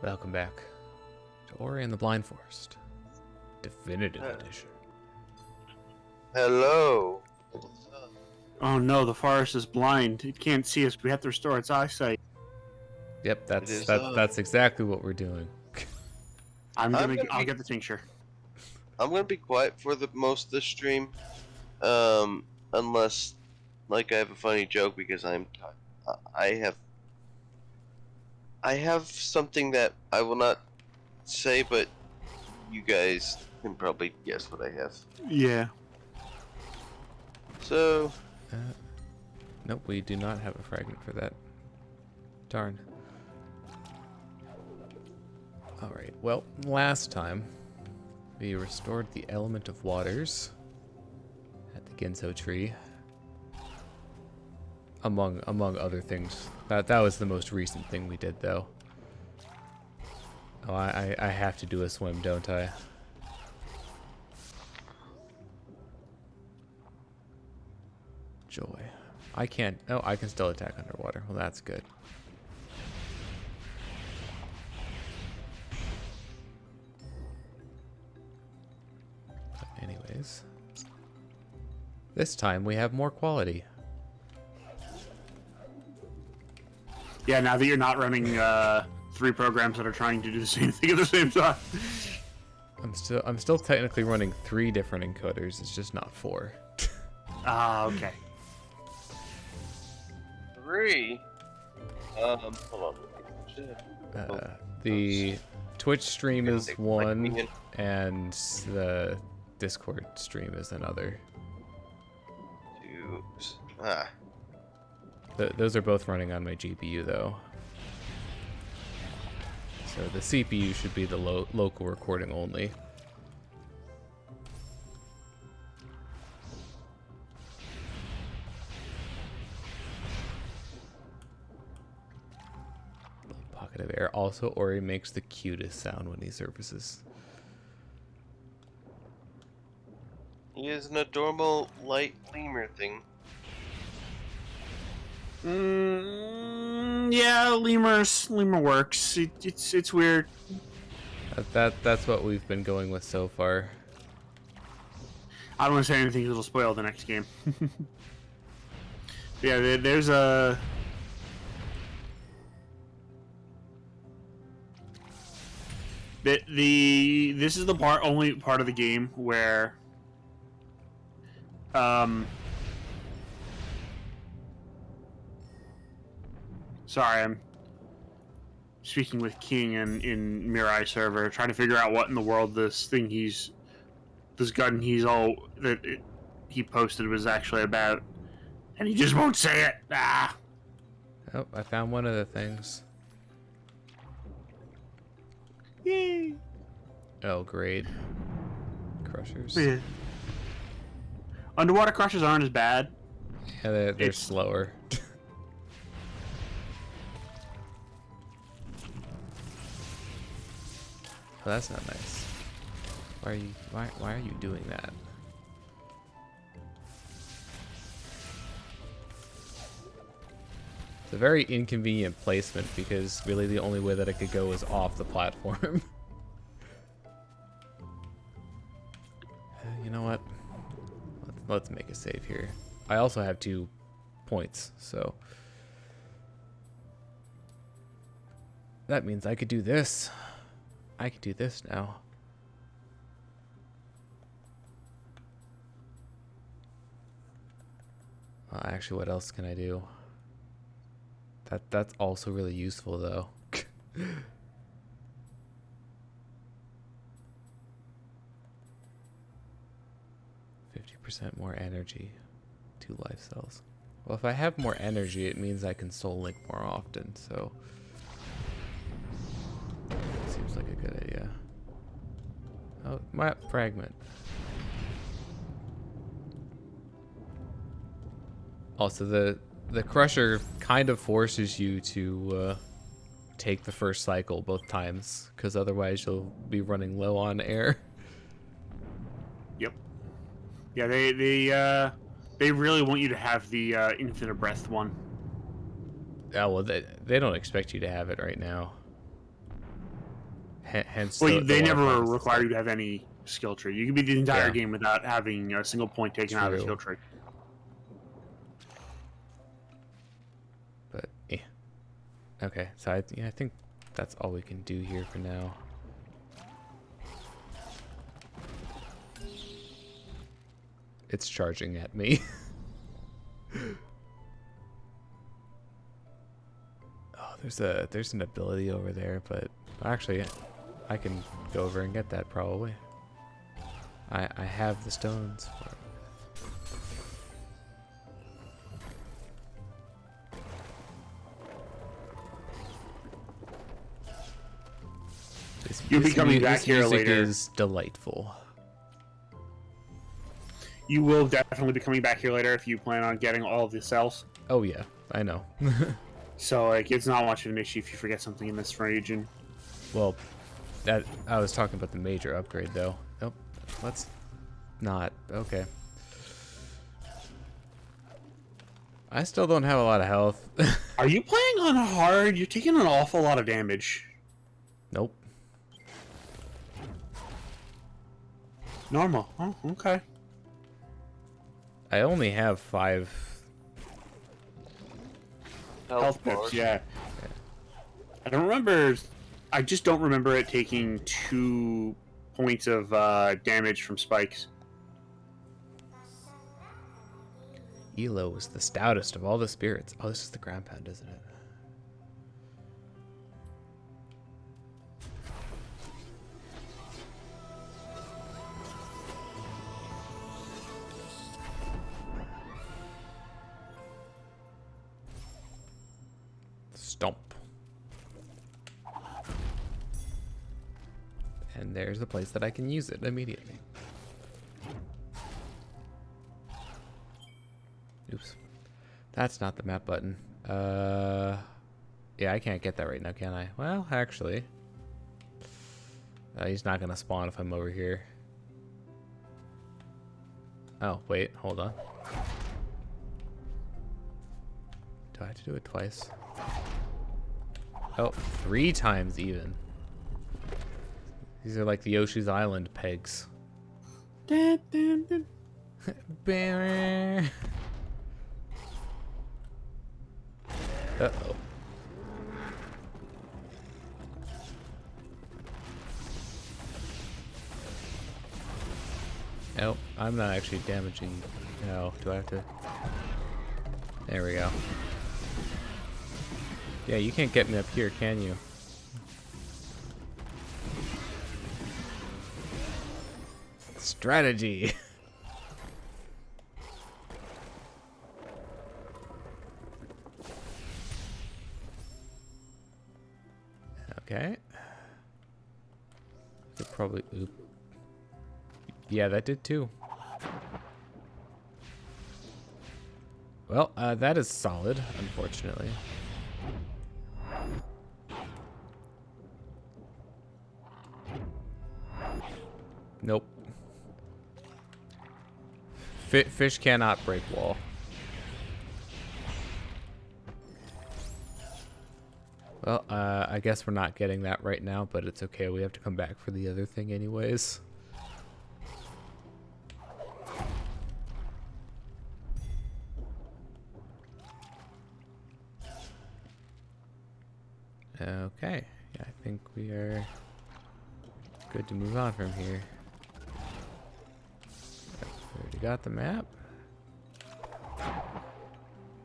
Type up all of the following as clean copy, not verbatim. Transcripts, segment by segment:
Welcome back to Ori and the Blind Forest. Definitive Edition. Hello. Oh no, the forest is blind. It can't see us. We have to restore its eyesight. Yep, that's exactly what we're doing. I'll get the tincture. I'm gonna be quiet for the most of the stream, unless, like, I have a funny joke because I have something that I will not say, but you guys can probably guess what I have. Yeah. So. Nope, we do not have a fragment for that. Darn. Alright, well, last time we restored the element of waters at the Ginso Tree. Among other things. That was the most recent thing we did, though. Oh, I have to do a swim, don't I? Joy. I can't. Oh, I can still attack underwater. Well, that's good. But anyways, this time we have more quality. Yeah, now that you're not running 3 programs that are trying to do the same thing at the same time. I'm still technically running 3 different encoders. It's just not 4. Ah, okay. 3. Hold on. The Twitch stream is one, and the Discord stream is another. 2. Those are both running on my GPU, though. So the CPU should be the local recording only. Pocket of air. Also, Ori makes the cutest sound when he surfaces. He is an adorable light lemur thing. Yeah, lemur works. It's weird. That's what we've been going with so far. I don't want to say anything that'll spoil the next game. Yeah, there's a. This is the only part of the game where sorry, I'm speaking with King in Mirai server, trying to figure out what in the world this gun he posted was actually about, and he just won't say it. Ah. Oh, I found one of the things. Yay! Oh, great. Crushers. Yeah. Underwater crushers aren't as bad. Yeah, they're slower. Oh, that's not nice. Why are you doing that? It's a very inconvenient placement because really the only way that it could go is off the platform. You know what? Let's make a save here. I also have 2 points, so that means I could do this. I can do this now. Actually, what else can I do? That's also really useful, though. 50% more energy. 2 life cells. Well, if I have more energy, it means I can soul link more often, so seems like a good idea. Oh, map fragment. Also, the crusher kind of forces you to take the first cycle both times, because otherwise you'll be running low on air. Yep. Yeah, they really want you to have the infinite breath one. Yeah, well, they don't expect you to have it right now. Hence, Well, the they water never fountains. require you to have any skill tree. You can be the entire Yeah. game without having a single point taken out of the True. skill tree. But yeah. Okay, so I think that's all we can do here for now. It's charging at me. Oh, there's an ability over there, but actually, I can go over and get that probably. I have the stones for it. You'll be coming back this here music later. is delightful. You will definitely be coming back here later if you plan on getting all of the cells. Oh yeah, I know. So like, it's not much of an issue if you forget something in this region. Well, that I was talking about the major upgrade though. Nope, let's not. Okay. I still don't have a lot of health. Are you playing on hard? You're taking an awful lot of damage. Nope. Normal. Oh, okay. I only have 5. Health bars. pips, yeah. I don't remember. I just don't remember it taking 2 points of damage from spikes. Elo is the stoutest of all the spirits. Oh, this is the ground pound, isn't it? Stomp. And there's the place that I can use it immediately. Oops. That's not the map button. Yeah, I can't get that right now, can I? Well, actually. He's not gonna spawn if I'm over here. Oh, wait, hold on. Do I have to do it twice? Oh, 3 times even. These are like the Yoshi's Island pegs. Dun, dun, dun. Uh-oh. Nope, I'm not actually damaging. No, do I have to? There we go. Yeah, you can't get me up here, can you? Strategy. Okay. Could probably. Oop. Yeah, that did too. Well, that is solid, unfortunately. Nope. Fish cannot break wall. Well, I guess we're not getting that right now, but it's okay. We have to come back for the other thing anyways. Okay. Yeah, I think we are good to move on from here. We already got the map.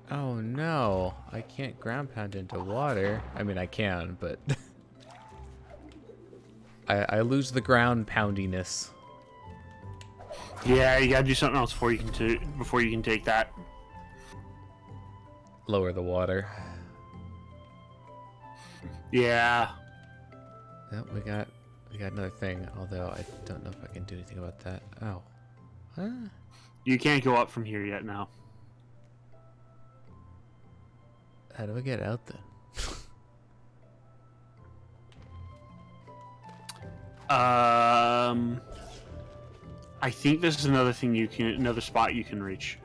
Oh no, I can't ground pound into water. I mean, I can, but I lose the ground poundiness. Yeah, you gotta do something else before you can take that. Lower the water. Yeah. Oh, we got another thing. Although I don't know if I can do anything about that. Oh, huh? You can't go up from here yet now. How do I get out then? I think this is another spot you can reach.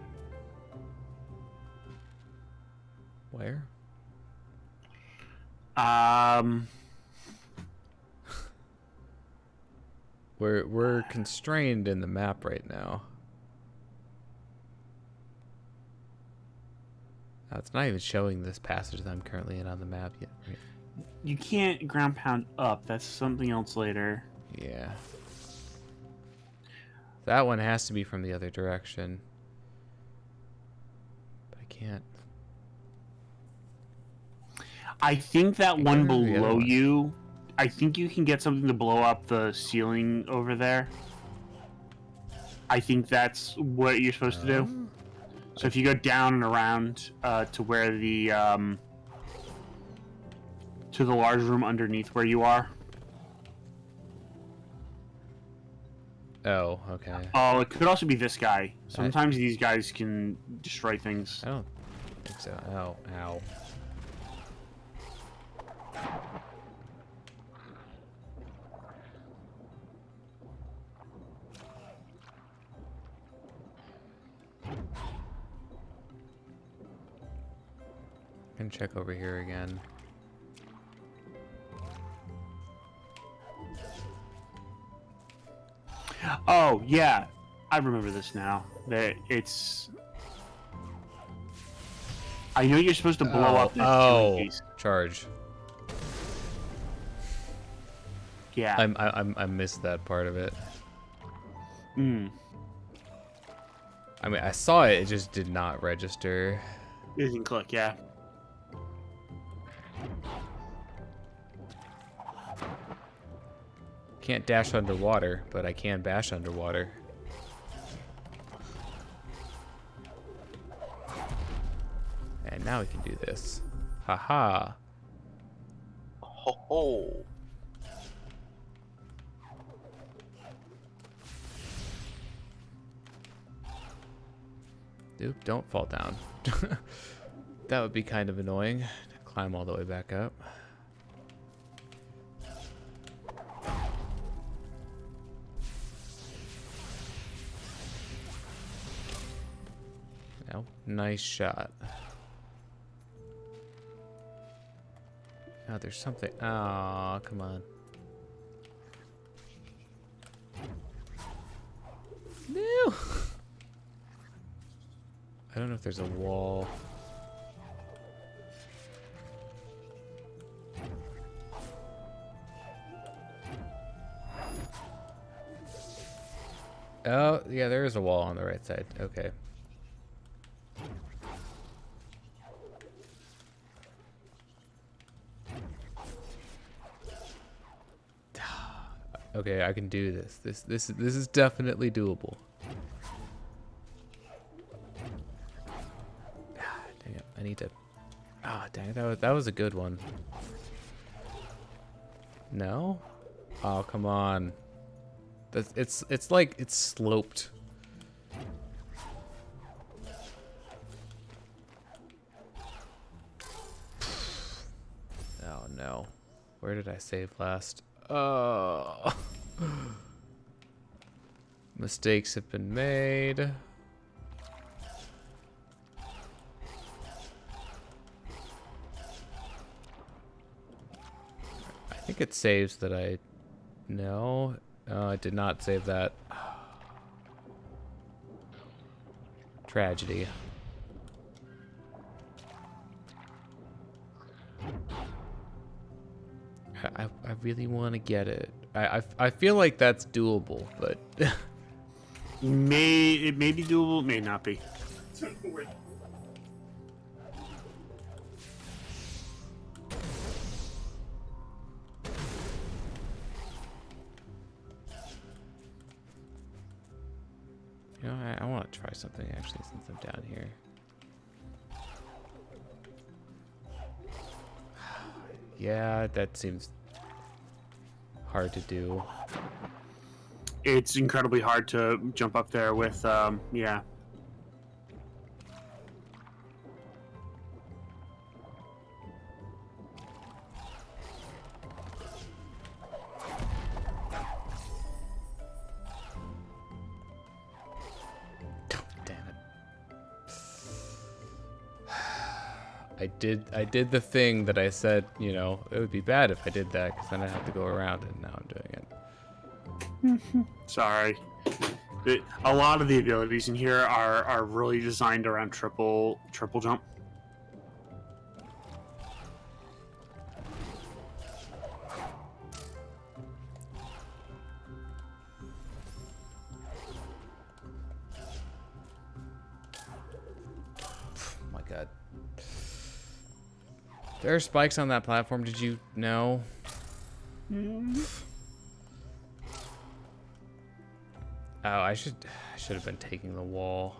Where? We're constrained in the map right now. It's not even showing this passage that I'm currently in on the map yet. Right? You can't ground pound up. That's something else later. Yeah. That one has to be from the other direction. But I can't. I think that I one can't remember the other below one. you, I think you can get something to blow up the ceiling over there. I think that's what you're supposed to do. Oh? So if you go down and around to where the to the large room underneath where you are. Oh, okay. Oh, it could also be this guy. Sometimes these guys can destroy things. I don't think so. Oh, ow. Can check over here again. Oh, yeah. I remember this now. That it's... I know you're supposed to blow up that ceiling piece. Charge. Yeah. I missed that part of it. Mm. I mean, I saw it. It just did not register. You can click, yeah. Can't dash underwater, but I can bash underwater. And now we can do this. Haha. Ho ho. Dude, don't fall down. That would be kind of annoying to climb all the way back up. Now, nice shot. Now there's something. Oh, come on. No. I don't know if there's a wall. Oh, yeah, there is a wall on the right side. Okay. Okay, I can do this. This is definitely doable. Dang it, I need to. Ah, dang it, that was a good one. No? Oh, come on. It's like it's sloped. Oh no. Where did I save last? Oh. Mistakes have been made. I think it saves that I... No. Oh, it did not save that. Tragedy. I really want to get it. I feel like that's doable, but... It may be doable, it may not be. You know, I want to try something actually since I'm down here. Yeah, that seems hard to do. It's incredibly hard to jump up there with, yeah. I did the thing that I said, you know, it would be bad if I did that because then I'd have to go around, and now I'm doing it. Sorry. A lot of the abilities in here are really designed around triple jump. Oh my god. There are spikes on that platform, did you know? Oh, I should have been taking the wall.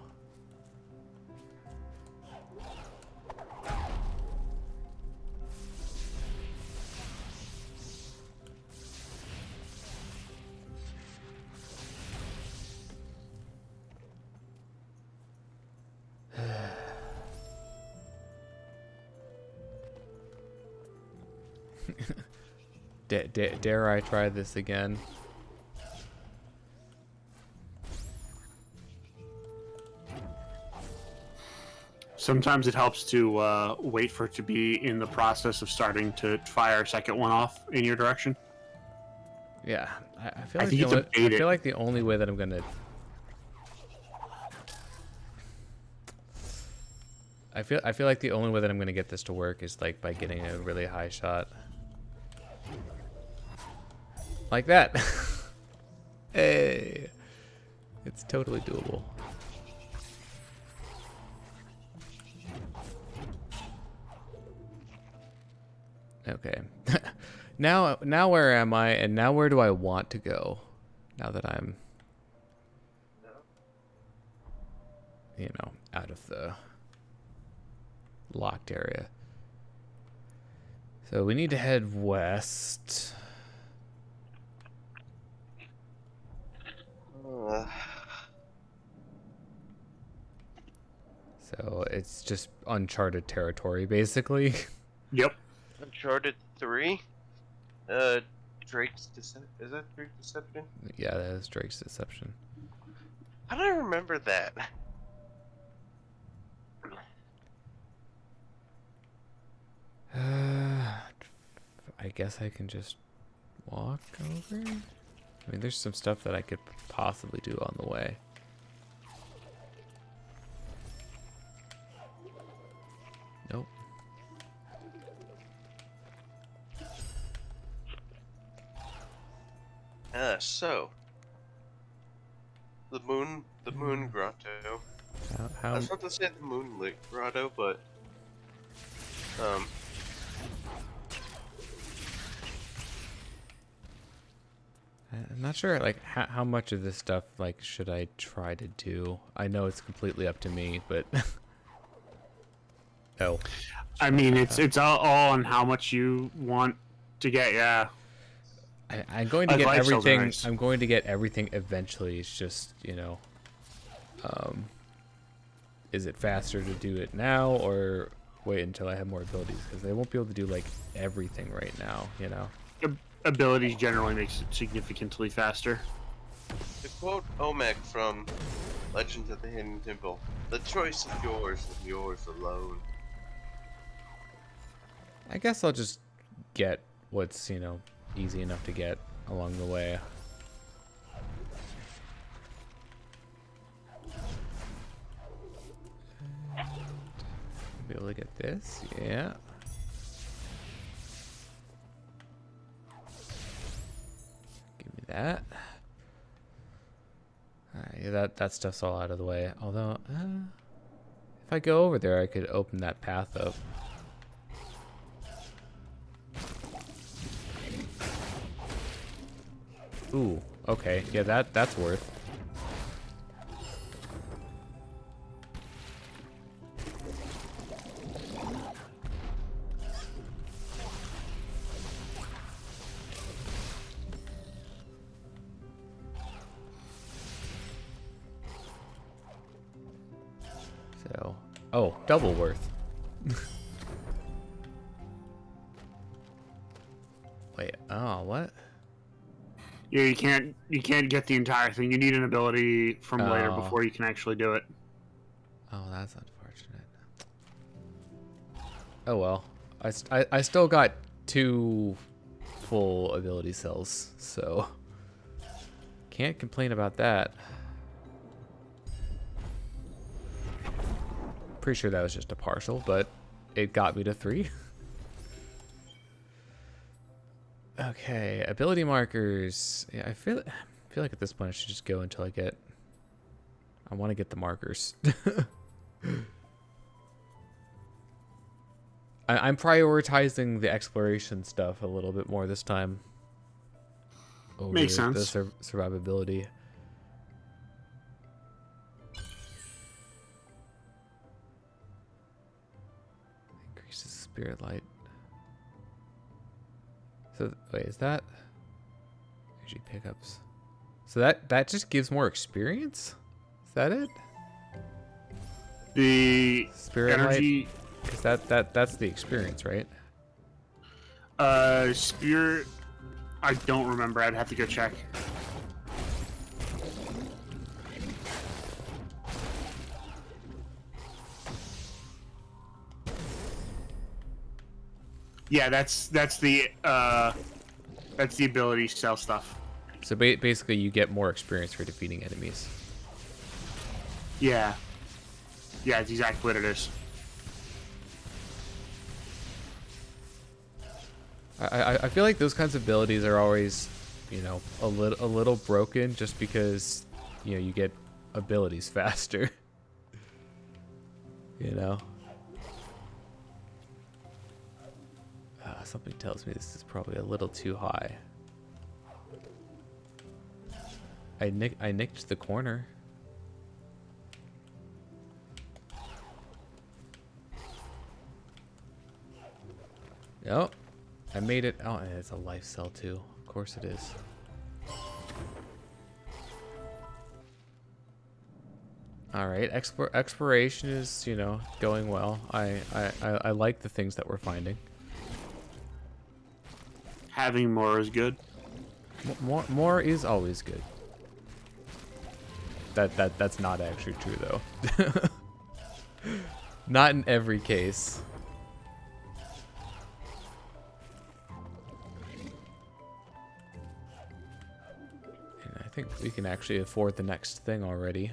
Dare I try this again? Sometimes it helps to wait for it to be in the process of starting to fire a second one off in your direction. Yeah, I feel I like think the it's a only, I bait it. feel like the only way that I'm gonna I feel like the only way that I'm gonna get this to work is like by getting a really high shot. Like that. Hey. It's totally doable. Okay. Now where am I, and now where do I want to go? Now that I'm, you know, out of the locked area. So we need to head west. So it's just uncharted territory, basically. Yep. Uncharted 3? Drake's Deception? Is that Drake's Deception? Yeah, that is Drake's Deception. How do I remember that? I guess I can just walk over. I mean, there's some stuff that I could possibly do on the way. Nope. So the moon grotto. I How was about to say the moonlit grotto, but I'm not sure, like, how much of this stuff, like, should I try to do? I know it's completely up to me, but... Oh. I mean, it's all on how much you want to get. Yeah. I'm going to Like, get life cells are everything. nice. I'm going to get everything eventually. It's just, you know, is it faster to do it now or wait until I have more abilities? Because I won't be able to do like everything right now, you know. Abilities generally makes it significantly faster. to quote Omek from Legends of the Hidden Temple, the choice is yours and yours alone. I guess I'll just get what's, you know, easy enough to get along the way. Be able to get this, yeah. Give me that. Alright, yeah, that stuff's all out of the way. Although, if I go over there, I could open that path up. Ooh, okay, yeah, that's worth. So, oh, double worth. Wait, oh, what? Yeah, you can't get the entire thing. You need an ability from later Oh. before you can actually do it. Oh, that's unfortunate. Oh well, I still got 2 full ability cells, so Can't complain about that. Pretty sure that was just a partial, but it got me to 3. Okay, ability markers. Yeah, I feel like at this point I should just go until I want to get the markers. I'm prioritizing the exploration stuff a little bit more this time. Over Makes the sense. survivability. Increases spirit light. So wait, is that energy pickups? So that just gives more experience? Is that it? The Spirit energy, Because that's the experience, right? spirit. I don't remember. I'd have to go check. Yeah, that's the ability cell stuff. So basically, you get more experience for defeating enemies. Yeah. Yeah, it's exactly what it is. I feel like those kinds of abilities are always, you know, a little broken just because, you know, you get abilities faster. You know. Something tells me this is probably a little too high. I nicked the corner. Oh, I made it. Oh, and it's a life cell too. Of course it is. All right, exploration is, you know, going well. I like the things that we're finding. Having more is good. More is always good. That's not actually true though. Not in every case. And I think we can actually afford the next thing already.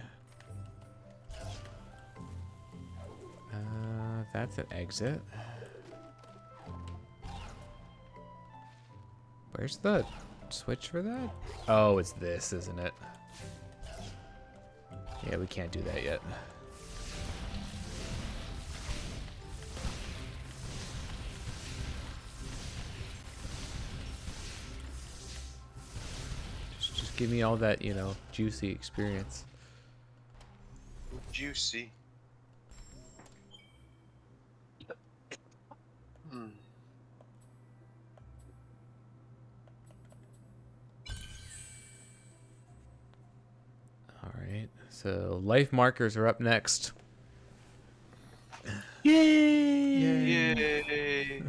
That's an exit. Where's the switch for that? Oh, it's this, isn't it? Yeah, we can't do that yet. Just give me all that, you know, juicy experience. Juicy. Alright, so life markers are up next. Yay! Yay!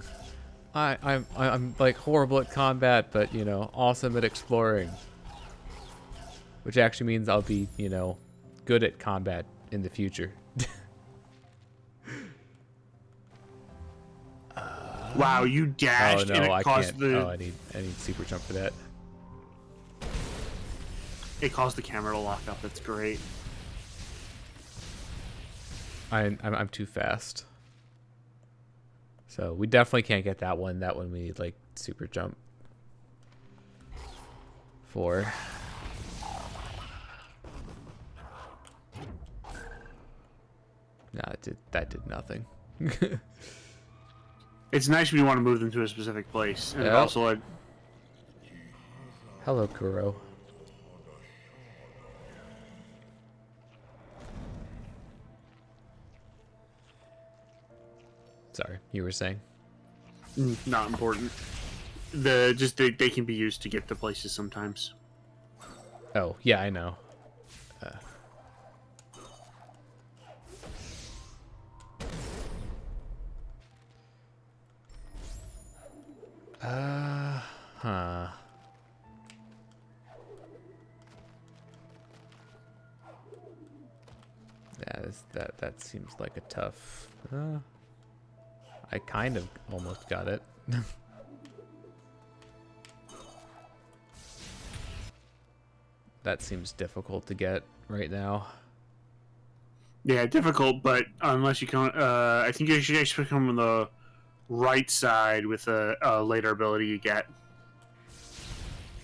I'm like horrible at combat, but you know, awesome at exploring. Which actually means I'll be, you know, good at combat in the future. Wow, you Oh dashed and no, it I caused can't. the Oh, I need super jump for that. it caused the camera to lock up. That's great. I'm too fast. So we definitely can't get that one. That one we need like super jump for. Nah, that did nothing. It's nice when you want to move them to a specific place, and it Yep. also Hello, Kuro. Sorry, you were saying? not important. They can be used to get to places sometimes. Oh, yeah, I know. Huh. Yeah, that seems like a tough. I kind of almost got it. that seems difficult to get right now. Yeah, difficult, but unless you come, I think you should actually come on the right side with a later ability you get.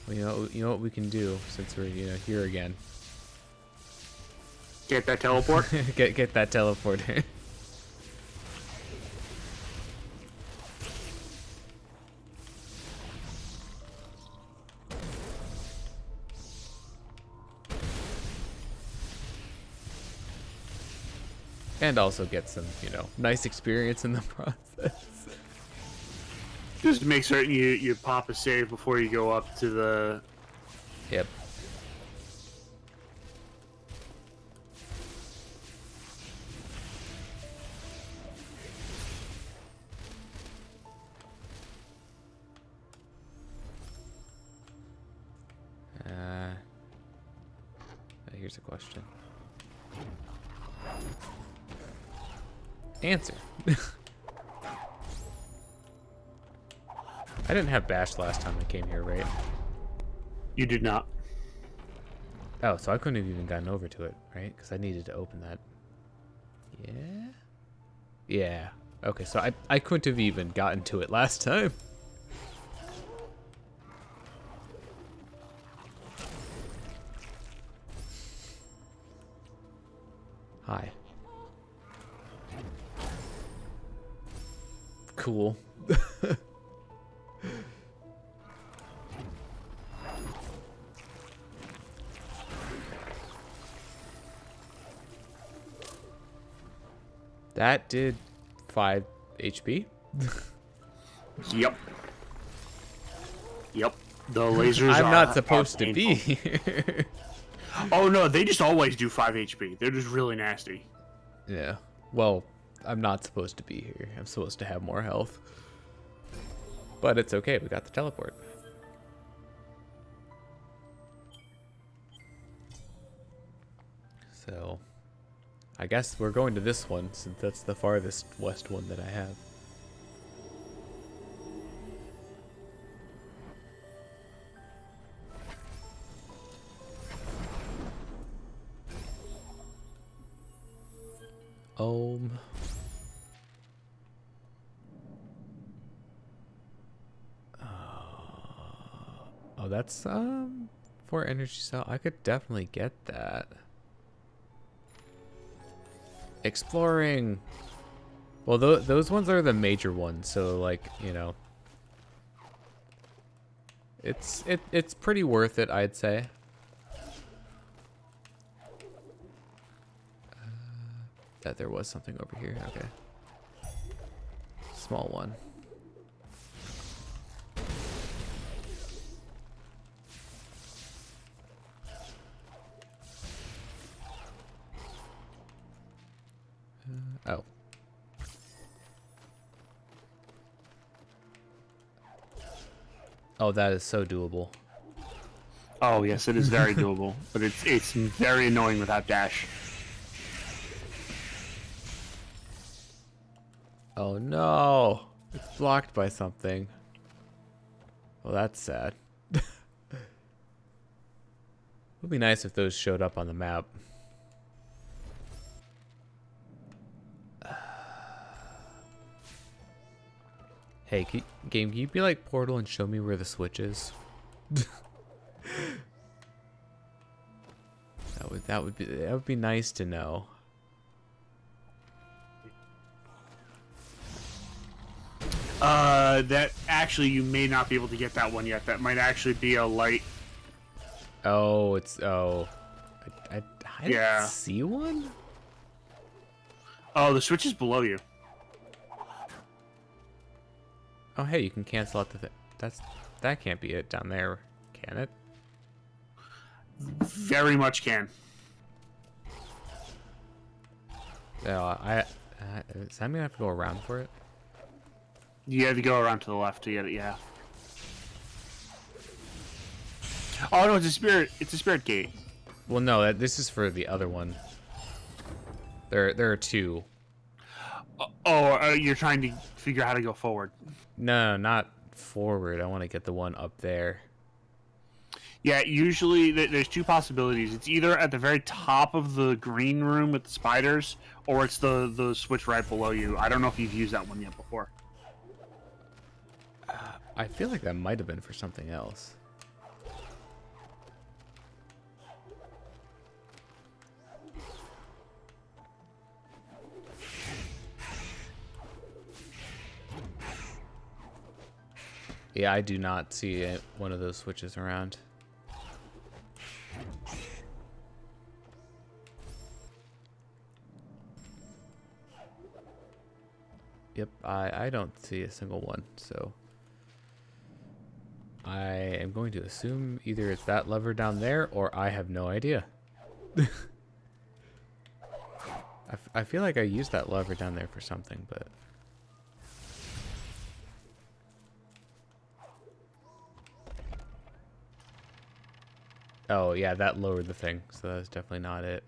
Well, you know what we can do since we're here again. Get that teleport. get that teleporter. And also get some, nice experience in the process. Just make certain you pop a save before you go up to the... Yep. Here's a question. Answer. I didn't have bash last time I came here, right? You did not. Oh, so I couldn't have even gotten over to it, right? Because I needed to open that. Yeah? Yeah. Okay, so I couldn't have even gotten to it last time. Hi. Cool. That did 5 HP. Yep. Yep. The lasers I'm are, not supposed to be painful. here. Oh no, they just always do 5 HP. They're just really nasty. Yeah. Well, I'm not supposed to be here. I'm supposed to have more health. But it's okay. We got the teleport. So, I guess we're going to this one since that's the farthest west one that I have. Oh, that's for energy cell. I could definitely get that. Exploring. Well, those ones are the major ones, so like, it's pretty worth it, I'd say. That there was something over here. Okay. Small one. Oh. Oh, that is so doable. Oh yes, it is very doable, but it's very annoying without dash. Oh no! It's blocked by something. Well, that's sad. It would be nice if those showed up on the map. Hey, game, can you be like Portal and show me where the switch is? That would be nice to know. That actually you may not be able to get that one yet. That might actually be a light. Oh, I Yeah. didn't see one. Oh, the switch is below you. Oh, hey, you can cancel out the thing. That can't be it down there, can it? Very much can. No, does that mean I have to go around for it? You have to go around to the left to get it. Yeah. Oh no, it's a spirit. It's a spirit gate. Well, no, this is for the other one. There are two. Oh, you're trying to figure out how to go forward. No, not forward. I want to get the one up there. Yeah, usually there's two possibilities. It's either at the very top of the green room with the spiders, or it's the switch right below you. I don't know if you've used that one yet before. I feel like that might have been for something else. Yeah, I do not see one of those switches around. Yep, I don't see a single one, so I am going to assume either it's that lever down there or I have no idea. I feel like I used that lever down there for something, but... Oh, yeah, that lowered the thing, so that's definitely not it.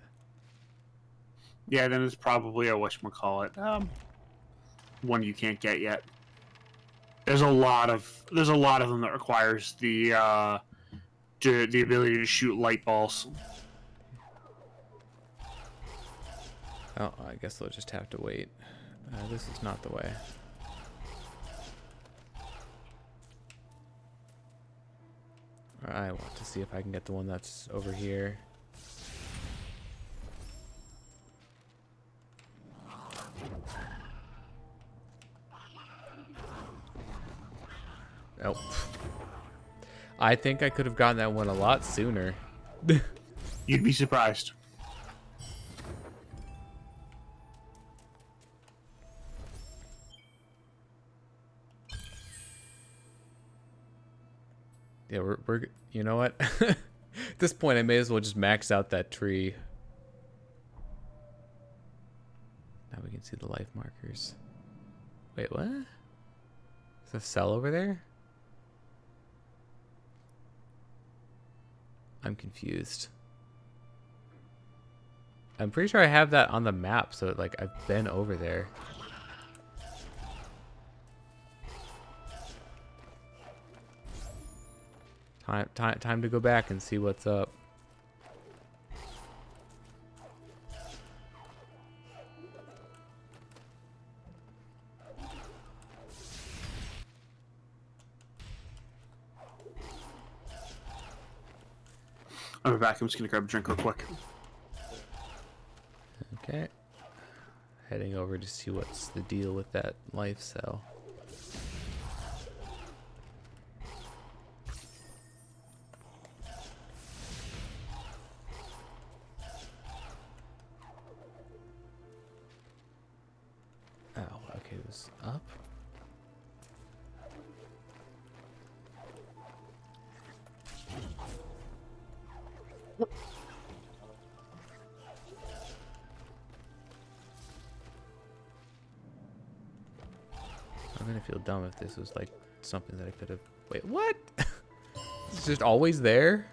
Yeah, then it's probably a whatchamacallit, one you can't get yet. There's a lot of them that requires the ability to shoot light balls. Oh, I guess we'll just have to wait. This is not the way. I want to see if I can get the one that's over here. Oh. I think I could have gotten that one a lot sooner. You'd be surprised. Yeah, we're you know what? At this point, I may as well just max out that tree. Now we can see the life markers. Wait, what? Is a cell over there? I'm confused. I'm pretty sure I have that on the map, so like I've been over there. Time to go back and see what's up. I'll be back. I'm just gonna grab a drink real quick. Okay. Heading over to see what's the deal with that life cell. Oh, okay, it was up. I'm gonna feel dumb if this was like something that I could have. Wait, what? It's just always there?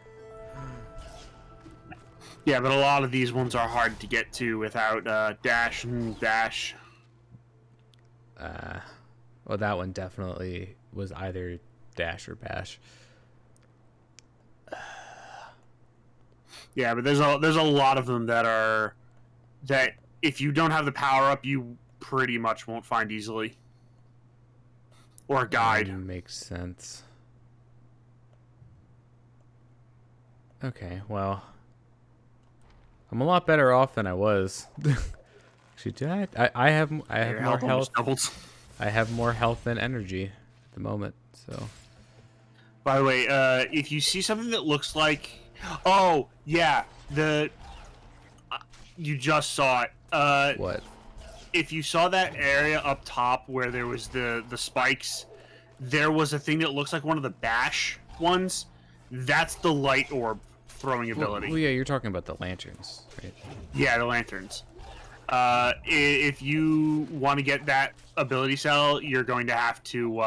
Yeah, but a lot of these ones are hard to get to without dash and dash. Well, that one definitely was either dash or bash. Yeah, but there's a lot of them that if you don't have the power up, you pretty much won't find easily. Or a guide. Makes sense. Okay, well, I'm a lot better off than I was. Actually, did I have more health. I have more health than energy at the moment. So. By the way, if you see something that looks like, oh yeah, you just saw it. What? If you saw that area up top where there was the spikes, there was a thing that looks like one of the bash ones. That's the light orb throwing ability. Well, yeah, you're talking about the lanterns, right? Yeah, the lanterns. If you want to get that ability cell, you're going to have to.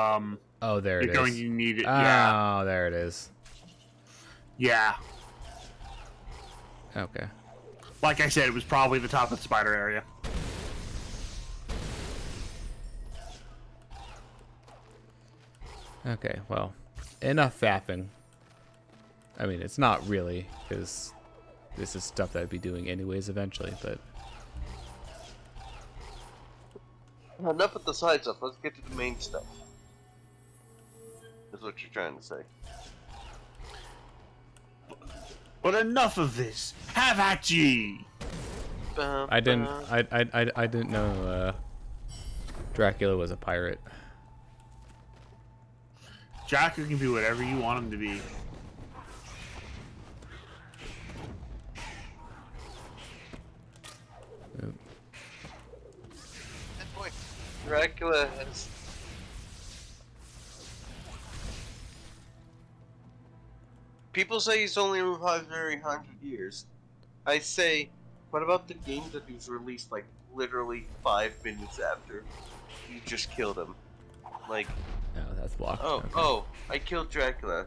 Oh, there it is. You're going to need it. Oh, Yeah. there it is. Yeah. Okay. Like I said, it was probably the top of the spider area. Okay, well, enough fapping. I mean, it's not really, because this is stuff that I'd be doing anyways eventually, but... Enough with the side stuff, let's get to the main stuff. That's what you're trying to say. But enough of this! Have at ye! I didn't know Dracula was a pirate. Dracula can be whatever you want him to be. Dracula has... People say he's only alive very 100 years. I say, what about the game that he was released like literally 5 minutes after you just killed him? Like... No, that's blocked. Oh, okay. oh, I killed Dracula.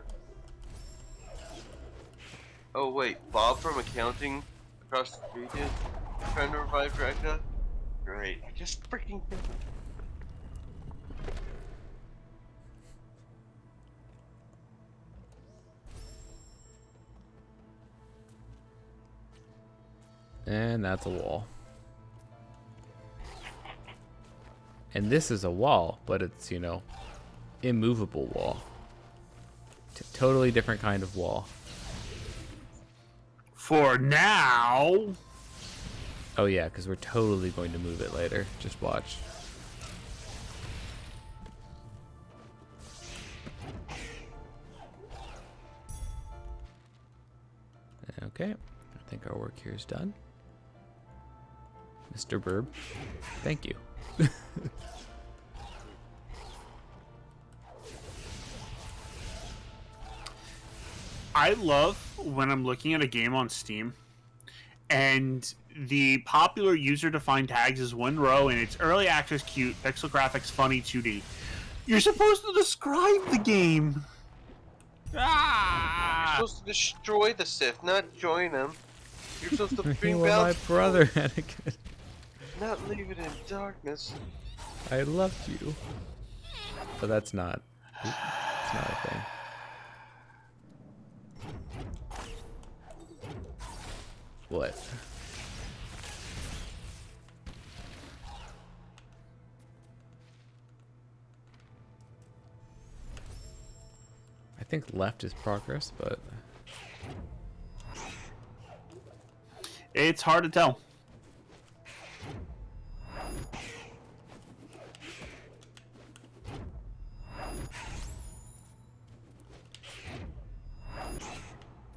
Oh wait, Bob from accounting across the street is trying to revive Dracula? Great, I just freaking killed him. And that's a wall. And this is a wall, but it's, you know, immovable wall. Totally different kind of wall. For now... Oh yeah, because we're totally going to move it later. Just watch. Okay, I think our work here is done. Mr. Burb, thank you. I love when I'm looking at a game on Steam and the popular user-defined tags is wonderous and it's early access cute, pixel graphics funny 2D. You're supposed to describe the game. You're supposed to destroy the Sith, not join them. You're supposed to bring You were my about brother, Anakin. not leave it in darkness. I loved you. But that's not. It's not a thing. What? I think left is progress, but It's hard to tell.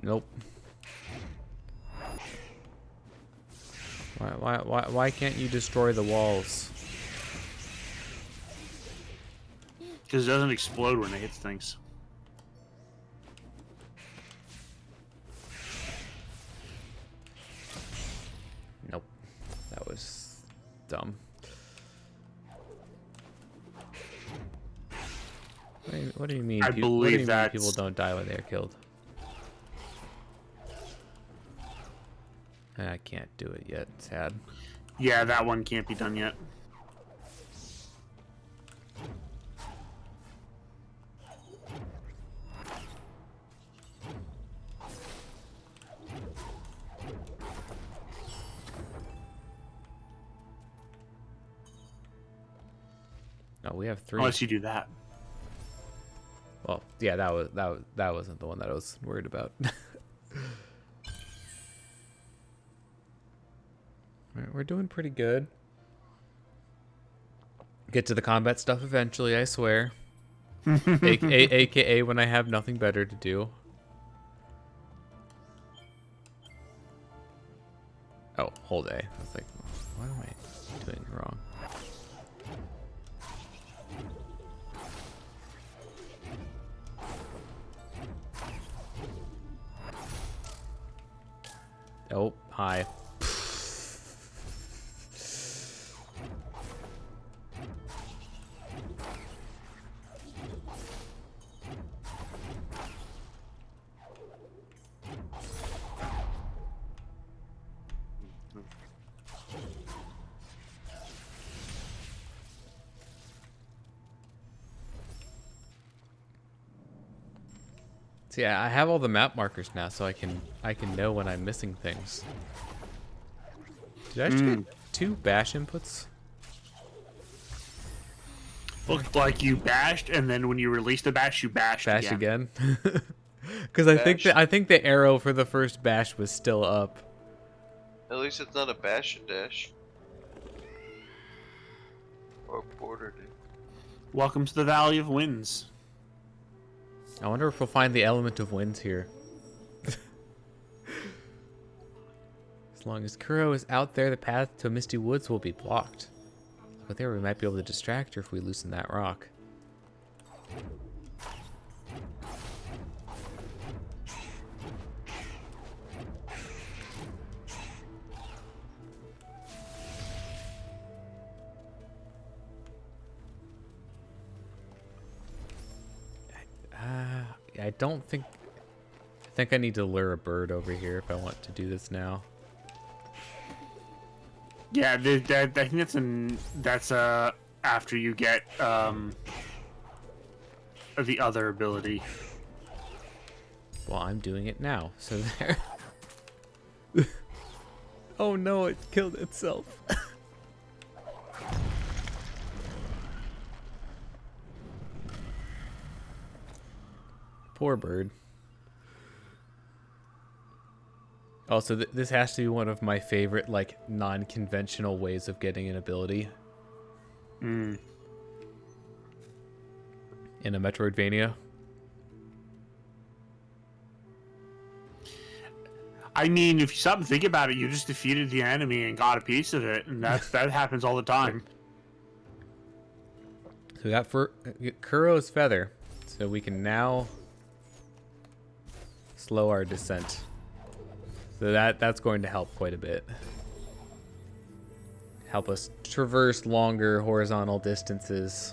nope. Why can't you destroy the walls? Because it doesn't explode when it hits things. Nope. That was dumb. What do you mean? I what do believe you mean that's- people don't die when they're killed. I can't do it yet. Sad. Yeah, that one can't be done yet. No, we have 3. Unless you do that. Well, yeah, that wasn't the one that I was worried about. Alright, we're doing pretty good. Get to the combat stuff eventually, I swear. AKA when I have nothing better to do. Oh, whole day. I was like, what am I doing wrong? Oh, hi. So yeah, I have all the map markers now, so I can know when I'm missing things. Did I just get 2 bash inputs? Looked like you bashed, and then when you released the bash, you bashed Bash again. Because I think the arrow for the first bash was still up. At least it's not a bash and dash. Or border dude. Welcome to the Valley of Winds. I wonder if we'll find the element of winds here. As long as Kuro is out there, the path to Misty Woods will be blocked. But there, we might be able to distract her if we loosen that rock. I don't think... I think I need to lure a bird over here if I want to do this now. Yeah, I think that's after you get the other ability. Well, I'm doing it now, so there. Oh no, it killed itself. Poor bird. Also, this has to be one of my favorite, like, non-conventional ways of getting an ability. In a Metroidvania. I mean, if you stop and think about it, you just defeated the enemy and got a piece of it, and that happens all the time. So we got Kuro's feather, so we can now slow our descent. So that's going to help quite a bit. Help us traverse longer horizontal distances.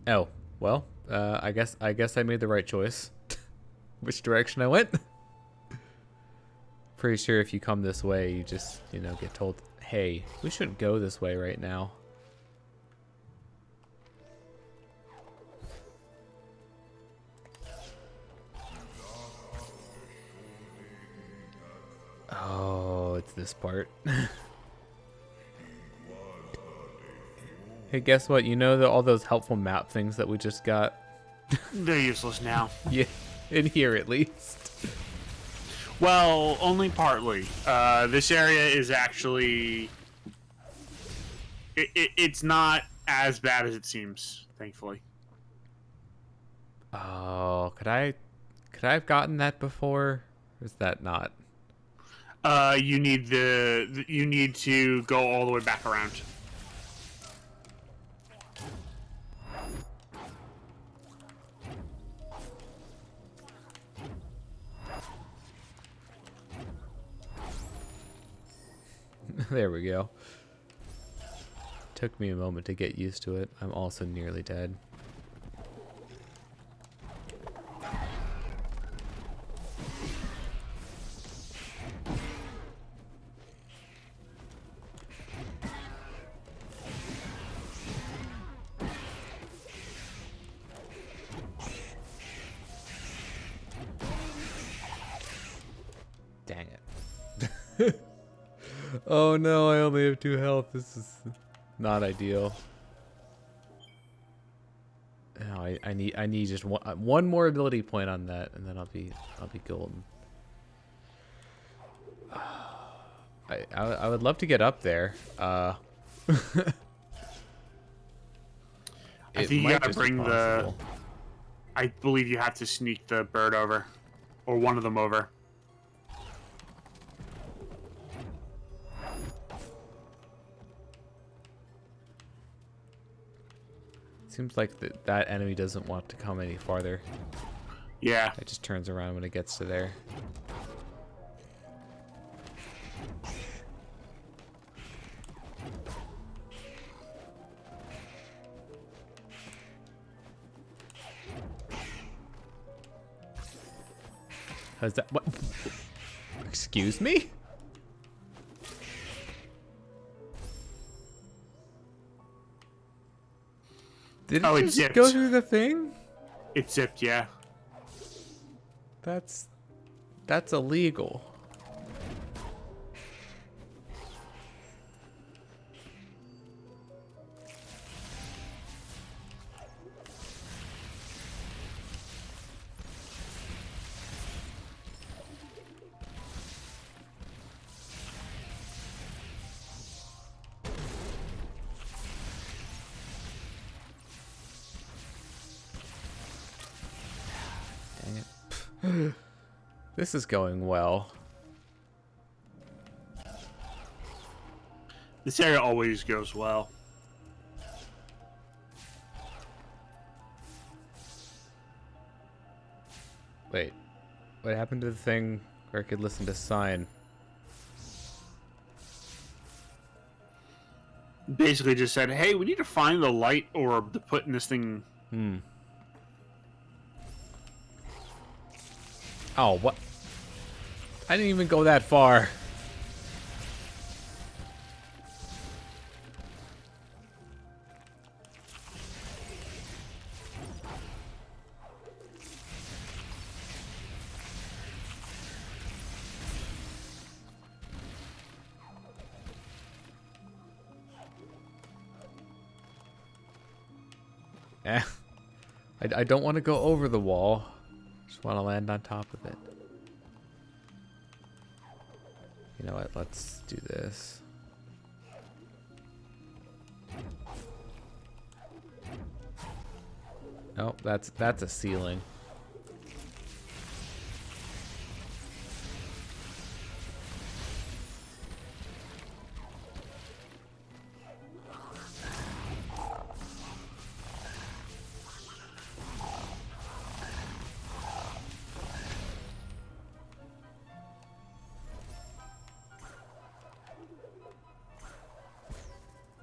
Oh, well, I guess I made the right choice. Which direction I went? Pretty sure if you come this way, you just, get told, hey, we shouldn't go this way right now. Oh, it's this part. Hey, guess what? All those helpful map things that we just got? They're useless now. Yeah, in here at least. Well, only partly. This area is actually... It's not as bad as it seems, thankfully. Oh, could I have gotten that before? Or is that not? You need to go all the way back around. There we go. Took me a moment to get used to it. I'm also nearly dead. Dang it. Oh no, I only have 2 health. This is not ideal. No, I need just one more ability point on that, and then I'll be golden. I would love to get up there. I think you gotta bring the... I believe you have to sneak the bird over, or one of them over. Seems like that enemy doesn't want to come any farther. Yeah. It just turns around when it gets to there. How's that? What? Excuse me? Did Oh, it it just go zipped. through the thing? It zipped, yeah. That's illegal. Dang it. This is going well. This area always goes well. Wait, what happened to the thing where I could listen to sign? Basically just said, hey, we need to find the light orb to put in this thing. Oh, what? I didn't even go that far. Eh. I don't want to go over the wall. Just want to land on top of it. You know what? Let's do this. Oh, that's a ceiling.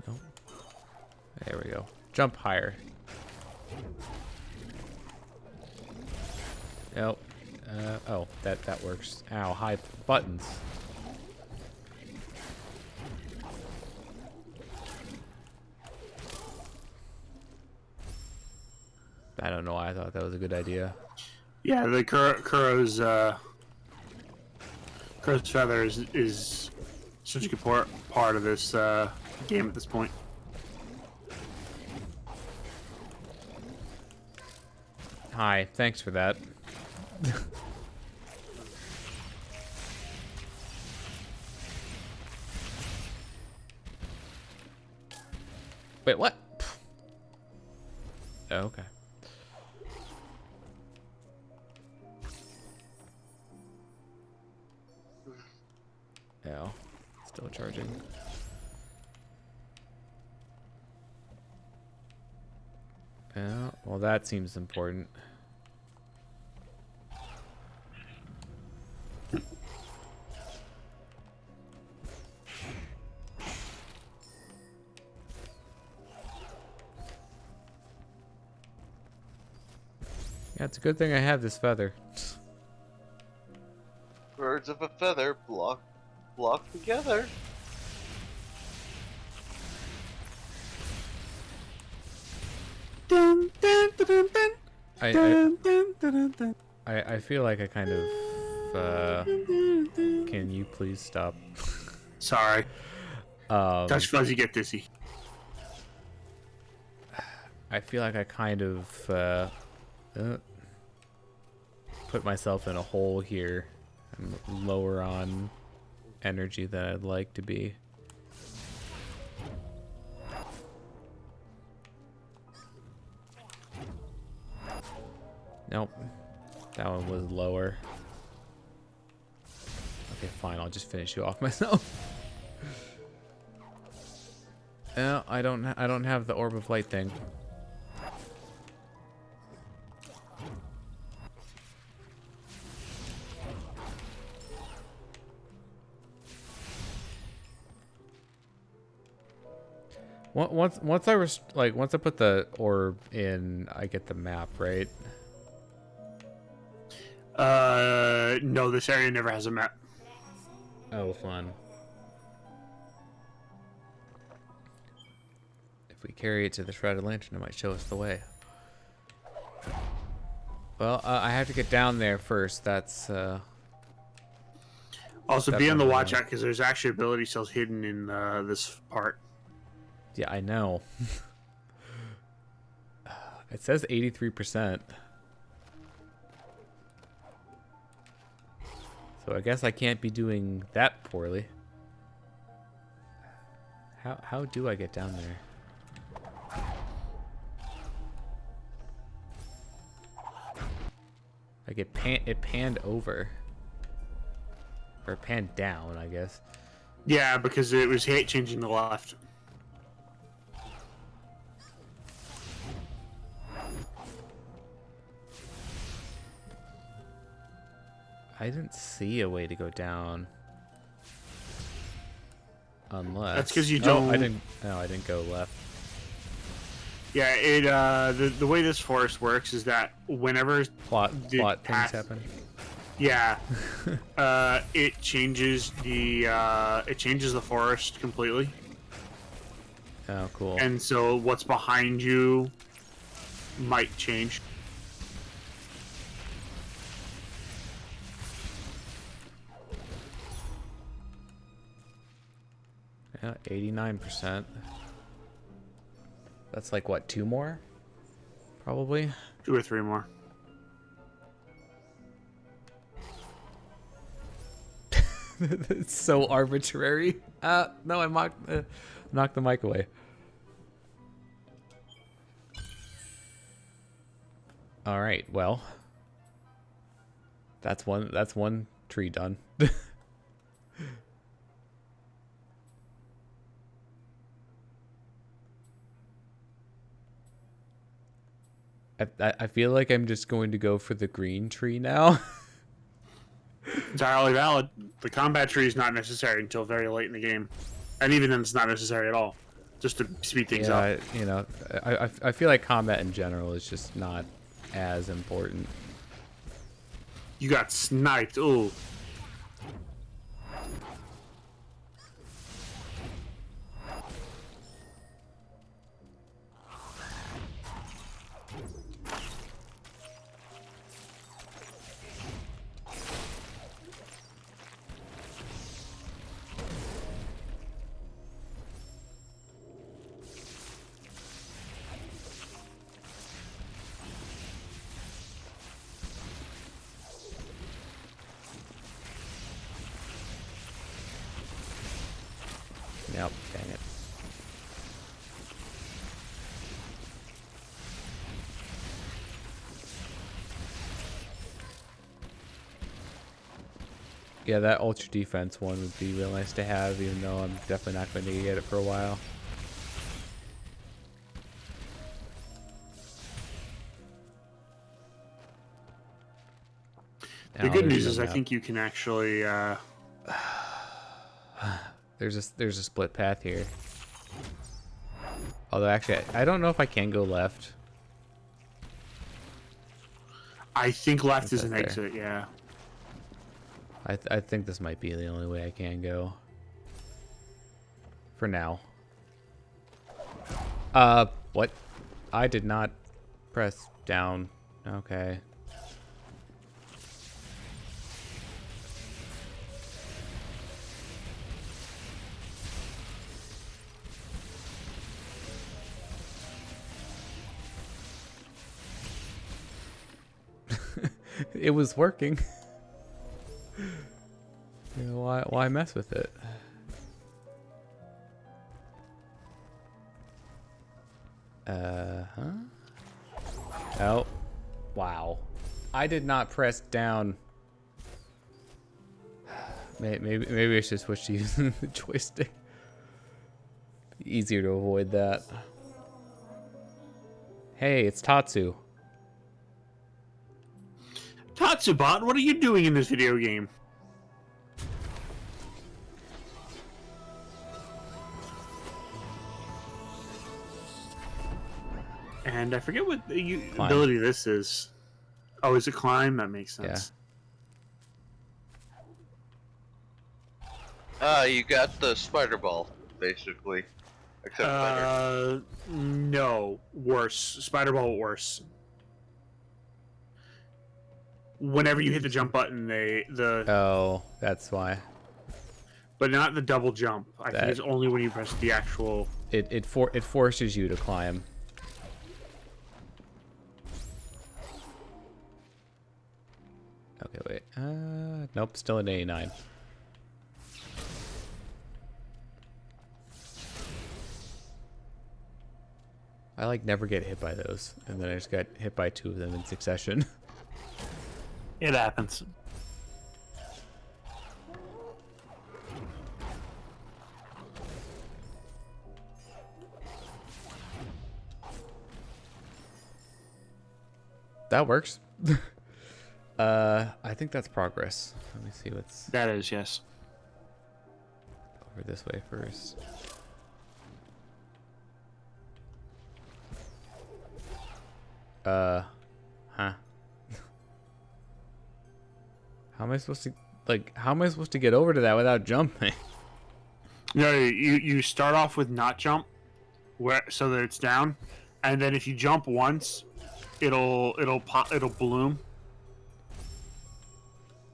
Nope. There we go. Jump higher. Nope. Oh, that works. Ow, high buttons. I don't know why I thought that was a good idea. Yeah, the Kuro's feather is such a good part of this game at this point. Hi, thanks for that. Wait, what? Oh, okay. Yeah, still charging. Yeah, well, that seems important. Yeah, it's a good thing I have this feather. Birds of a feather flock together. Dun, dun, dun, dun, dun. I feel like I kind of can you please stop? Sorry. Touch fuzzy, get dizzy. I feel like I kind of put myself in a hole here. I'm lower on energy than I'd like to be. Nope. That one was lower. Okay, fine. I'll just finish you off myself. No, I don't have the orb of light thing. Once I put the orb in, I get the map, right? No, this area never has a map. Oh, fun. we carry it to the Shrouded Lantern, it might show us the way. Well, I have to get down there first. That's also be on the watch out because there's actually ability cells hidden in this part. Yeah, I know. It says 83%. So I guess I can't be doing that poorly. How do I get down there? Like it panned over. Or panned down, I guess. Yeah, because it was changing the left. I didn't see a way to go down. Unless that's because you don't. I didn't. No, I didn't go left. Yeah, it. The way this forest works is that whenever plot things happen. Yeah, it changes the forest completely. Oh, cool. And so what's behind you might change. Yeah, 89%. That's like what, 2 more? Probably 2 or 3 more. It's so arbitrary. No, I knocked the mic away. All right, well, that's one tree done. I feel like I'm just going to go for the green tree now. Entirely valid. The combat tree is not necessary until very late in the game, and even then, it's not necessary at all. Just to speed things up. You know, I feel like combat in general is just not as important. You got sniped. Ooh. Yep, dang it. Yeah, that ultra defense one would be real nice to have, even though I'm definitely not going to get it for a while. The good news is I think you can actually... There's a split path here. Although actually, I don't know if I can go left. I think left is an exit, yeah. I think this might be the only way I can go. For now. What? I did not press down. Okay. It was working. You know, why mess with it? Huh? Oh, wow! I did not press down. Maybe I should switch to using the joystick. Easier to avoid that. Hey, it's Tatsu. Tatsubot, what are you doing in this video game? And I forget what the ability this is. Oh, is it climb? That makes sense. Yeah. You got the spider ball, basically. Except better. No, worse. Spider ball worse. Whenever you hit the jump button, Oh, that's why. But not the double jump. I think it's only when you press the actual. It forces you to climb. Okay, wait. Nope, still an 89. I like never get hit by those, and then I just got hit by 2 of them in succession. It happens. That works. I think that's progress. Let me see what's That is, yes. over this way first. Huh. How am I supposed to get over to that without jumping? No, you start off with not jump, so that it's down, and then if you jump once, it'll bloom.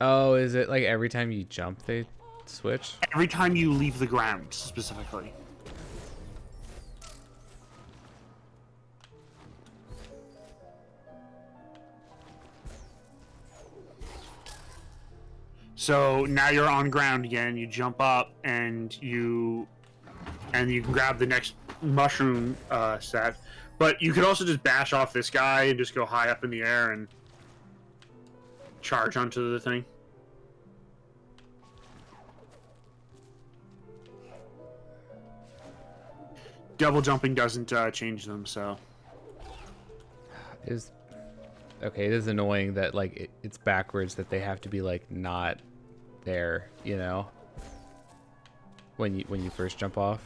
Oh, is it like every time you jump they switch? Every time you leave the ground, specifically. So now you're on ground again. You jump up and you can grab the next mushroom set. But you could also just bash off this guy and just go high up in the air and charge onto the thing. Double jumping doesn't change them, so. Okay, it is annoying that like it's backwards, that they have to be like not there, you know, when you first jump off.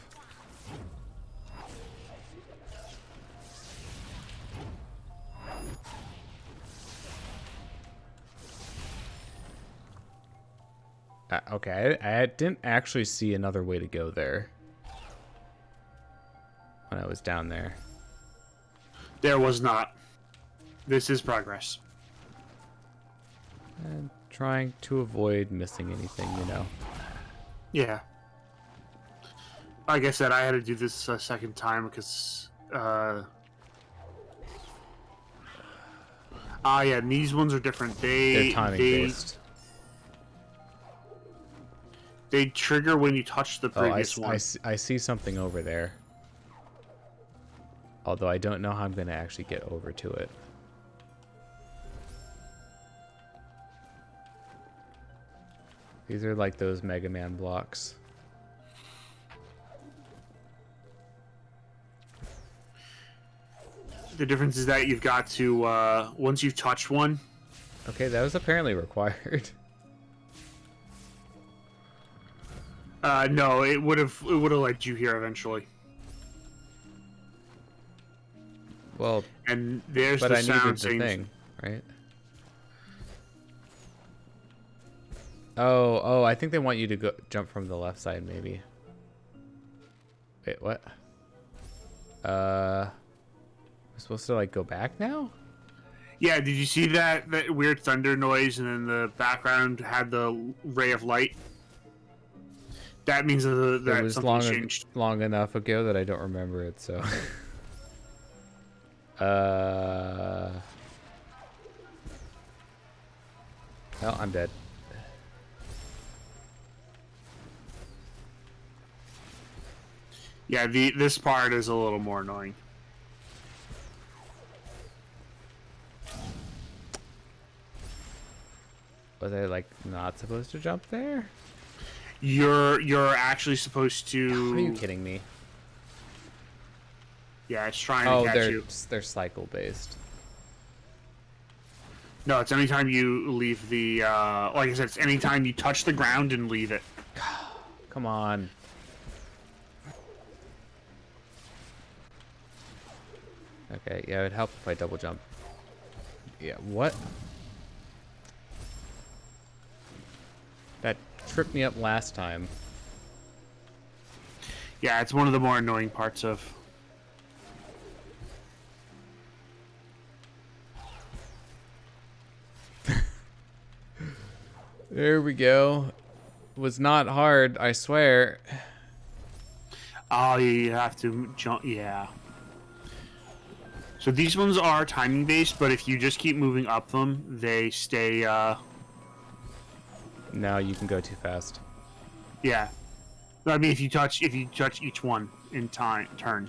Okay, I didn't actually see another way to go there when I was down there. There was not. This is progress. And trying to avoid missing anything, you know. Yeah. Like I said, I had to do this a second time because yeah, and these ones are different. They're timing based. They trigger when you touch the previous one. I see something over there. Although I don't know how I'm going to actually get over to it. These are like those Mega Man blocks. The difference is that you've got to, once you've touched one... Okay, that was apparently required. No, it would have led you here eventually. Well, and there's but the I sound needed the thing, right? Oh, I think they want you to go jump from the left side, maybe. Wait, what? I'm supposed to like go back now? Yeah, did you see that weird thunder noise and then the background had the ray of light? That means that was something changed. long enough ago that I don't remember it, so. Well, I'm dead. Yeah, this part is a little more annoying. Was I like not supposed to jump there? You're actually supposed to. Are you kidding me? Yeah, it's trying to catch you. They're cycle based. No, it's anytime you leave the. Like I said, it's anytime you touch the ground and leave it. Come on. Okay, yeah, it would help if I double jump. Yeah, what? That tripped me up last time. Yeah, it's one of the more annoying parts of... There we go. Was not hard, I swear. Oh, you have to jump. Yeah. So these ones are timing based, but if you just keep moving up them, they stay. No, you can go too fast. Yeah. I mean, if you touch each one in turn.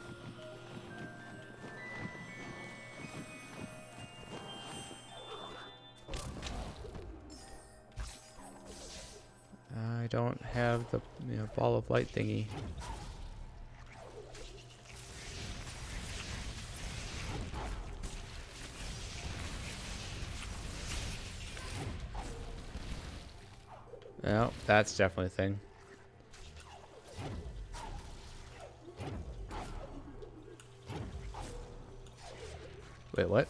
I don't have the ball of light thingy. Well, that's definitely a thing. Wait, what?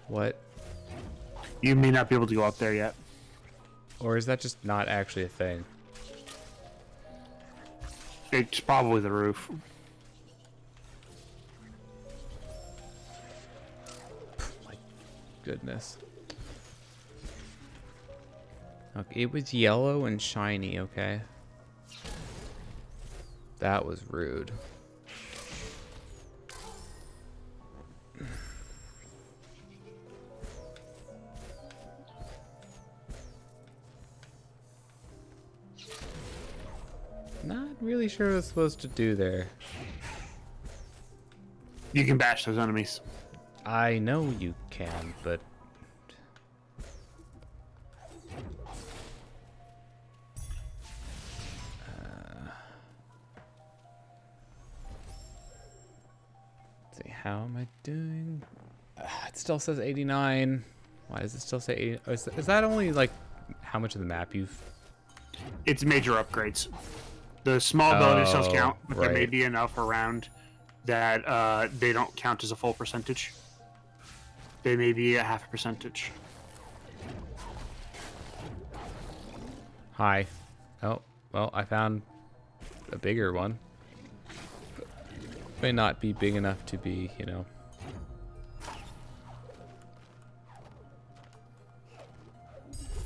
What? You may not be able to go up there yet. Or is that just not actually a thing? It's probably the roof. My goodness. Okay, it was yellow and shiny, okay. That was rude. Not really sure what I was supposed to do there. You can bash those enemies. I know you can, but... let's see, how am I doing? It still says 89. Why does it still say 80? Oh, is that only, like, how much of the map you've... It's major upgrades. The small abilities still count, but there may right. be enough around that they don't count as a full percentage. They may be a half a percentage. Hi. Oh, well, I found a bigger one. May not be big enough to be, you know...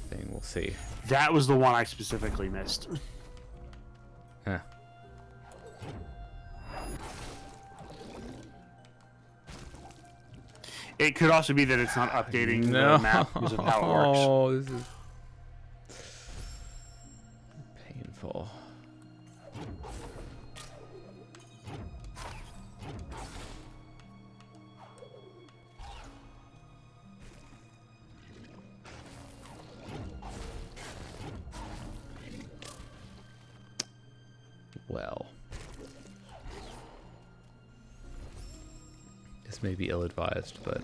thing. We'll see. That was the one I specifically missed. Huh. It could also be that it's not updating the map because of how it works. Oh, this is painful. Well, this may be ill-advised, but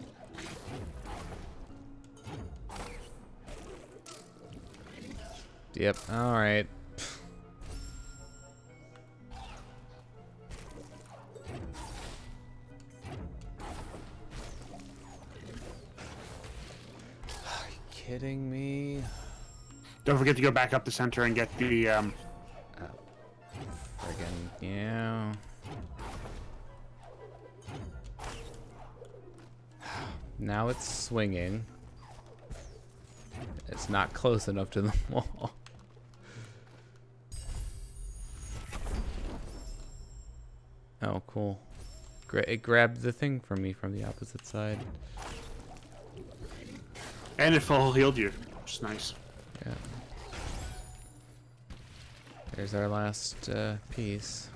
yep. All right. Are you kidding me? Don't forget to go back up the center and get the Friggin' yeah. Now it's swinging. It's not close enough to the wall. Oh, cool. It grabbed the thing from me from the opposite side. and it full healed you, which is nice. Yeah. There's our last piece.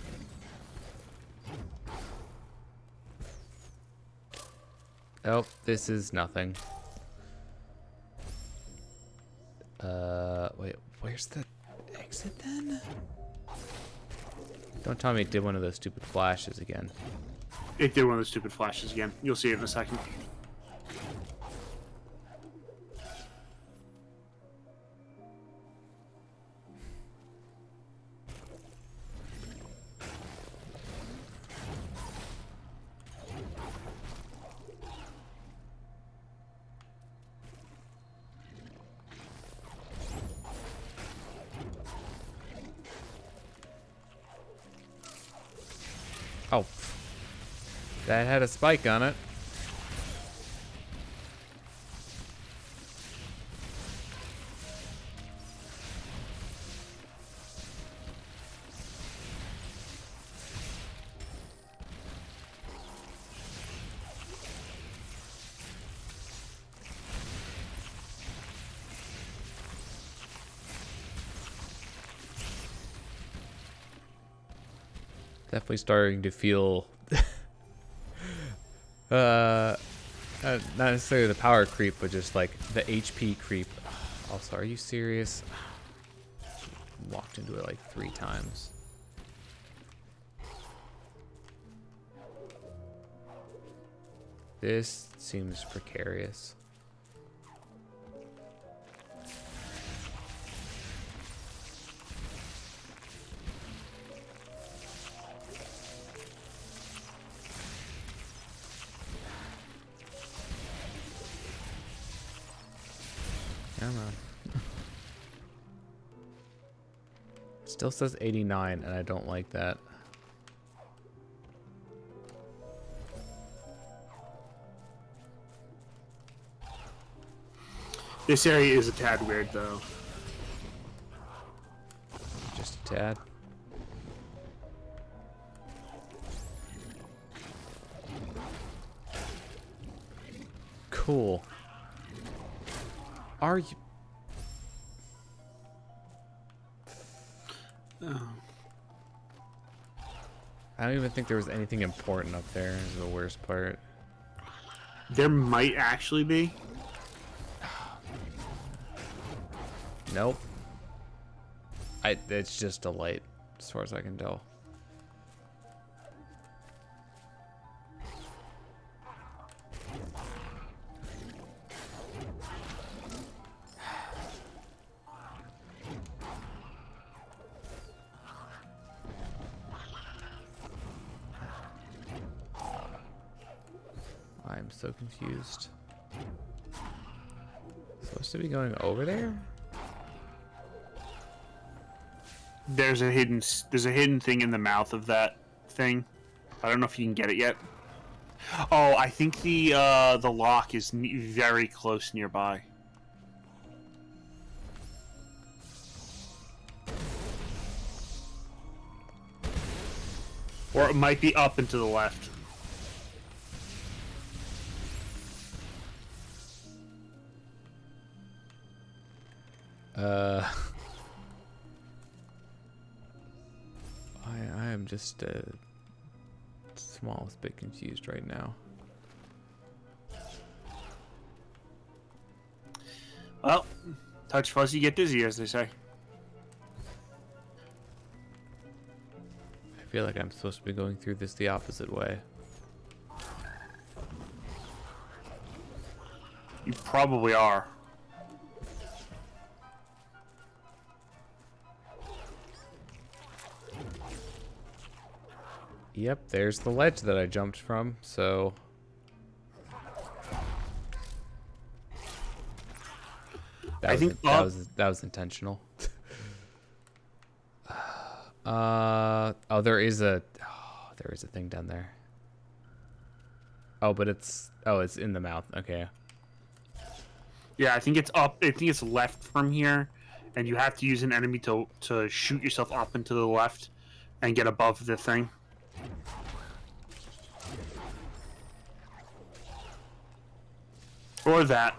Oh, this is nothing. Wait, where's the exit then? Don't tell me it did one of those stupid flashes again. It did one of those stupid flashes again. You'll see it in a second. Oh. That had a spike on it. Definitely starting to feel not necessarily the power creep, but just like the HP creep. Also, are you serious? Walked into it like 3 times. This seems precarious. Come on. Still says 89, and I don't like that. This area is a tad weird, though. Just a tad. Cool. Are you... Oh. I don't even think there was anything important up there, is the worst part. There might actually be. Nope. It's just a light, as far as I can tell. I'm so confused. Supposed to be going over there? There's a hidden thing in the mouth of that thing. I don't know if you can get it yet. Oh, I think the lock is very close nearby. Or it might be up and to the left. I am just smallest bit confused right now. Well, touch fuzzy, get dizzy, as they say. I feel like I'm supposed to be going through this the opposite way. You probably are. Yep, there's the ledge that I jumped from, so... That was intentional. There is a thing down there. Oh, but it's in the mouth. Okay. Yeah, I think it's up. I think it's left from here, and you have to use an enemy to shoot yourself up and to the left, and get above the thing. Or that.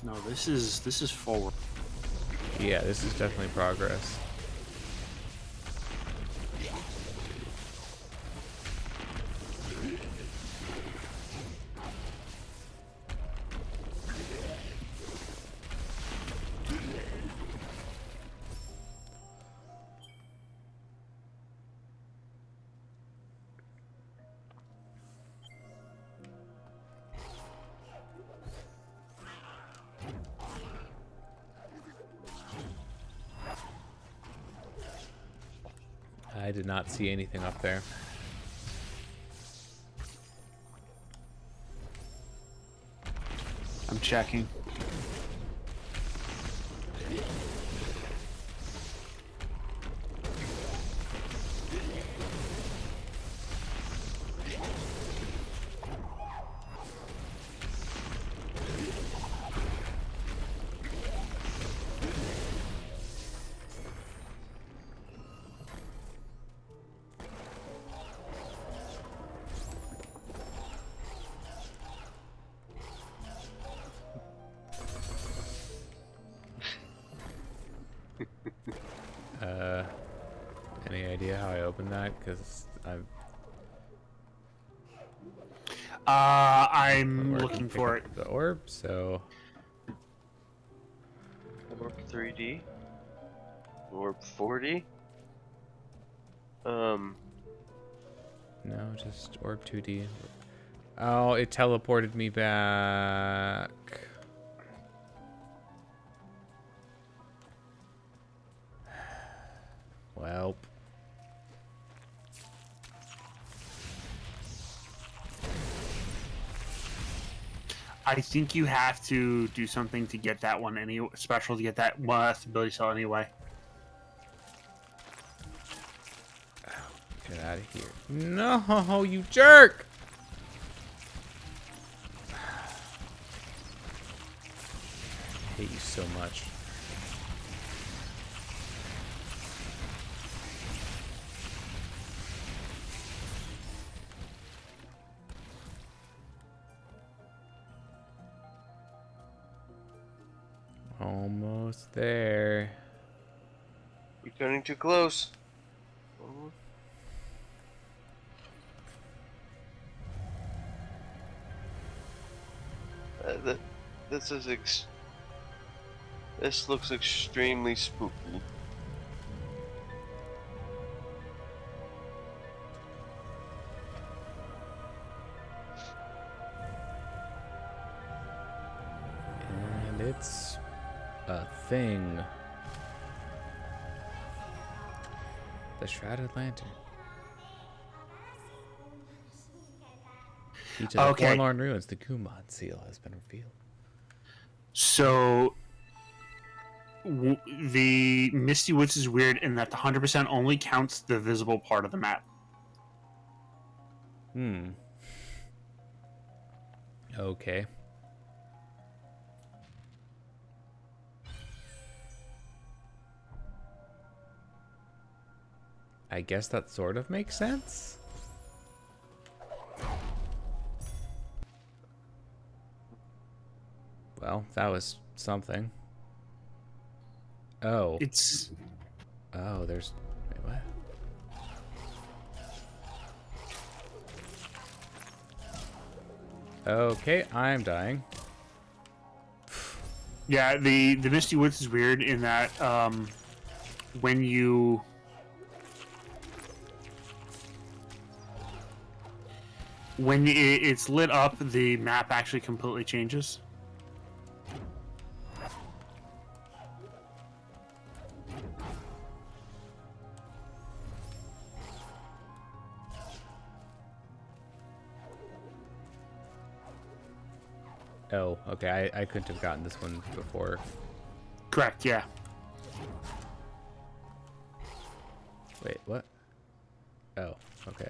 No, this is forward. Yeah, this is definitely progress. I did not see anything up there. I'm checking. Any idea how I opened that? Because I'm looking for it. The orb, so... Orb 3D? Orb 4D? No, just orb 2D. Oh, it teleported me back. Welp. I think you have to do something to get that one special to get that ability cell anyway. Get out of here. No, you jerk! I hate you so much. Almost there. you're getting too close. This looks extremely spooky. And it's a thing. The Shrouded Lantern. Key to the Forlorn Ruins, the Gumon Seal has been revealed. So, the Misty Woods is weird in that the 100% only counts the visible part of the map. Okay. I guess that sort of makes sense. Well, that was something. Oh. Oh, there's... Wait, what? Okay, I'm dying. Yeah, the Misty Woods is weird in that when it's lit up, the map actually completely changes. Oh, okay. I couldn't have gotten this one before. Correct, yeah. Wait, what? Oh, okay.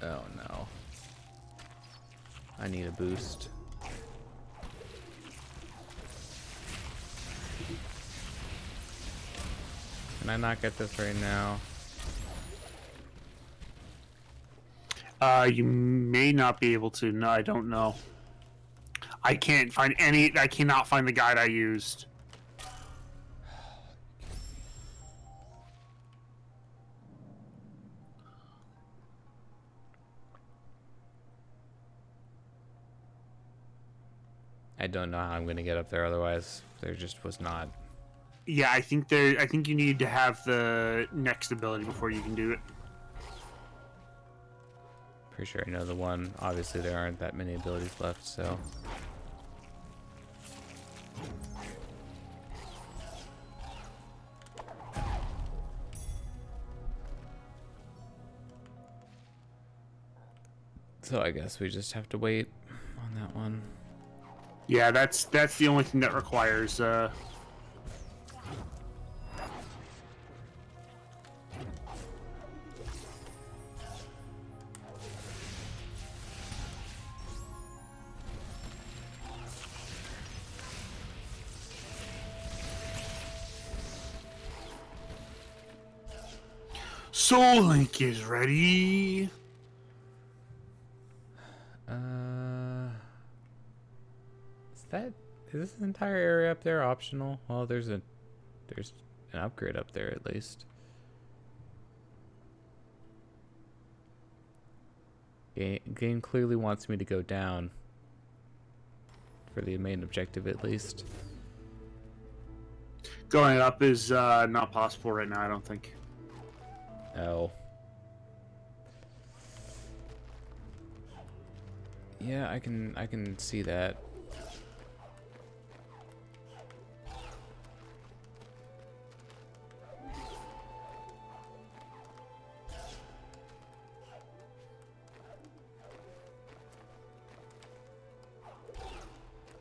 Oh no. I need a boost. Can I not get this right now? You may not be able to. No, I don't know. I cannot find the guide I used. I don't know how I'm gonna get up there otherwise. There just was not. Yeah, I think you need to have the next ability before you can do it. Pretty sure I know the one. Obviously, there aren't that many abilities left, so. So I guess we just have to wait on that one. Yeah, that's the only thing that requires. Soul Link is ready. Is this entire area up there optional? Well, there's an upgrade up there at least. Game clearly wants me to go down for the main objective at least. Going up is not possible right now, I don't think. Oh. Yeah, I can see that.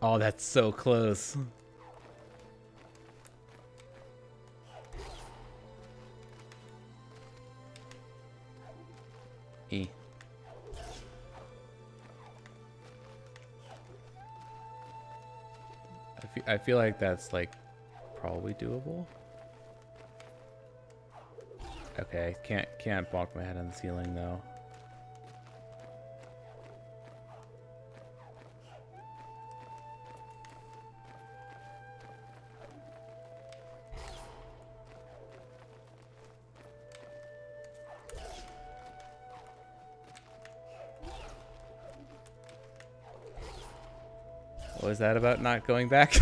Oh, that's so close. E. I feel like that's like probably doable. Okay, can't bonk my head on the ceiling though. What was that about not going back?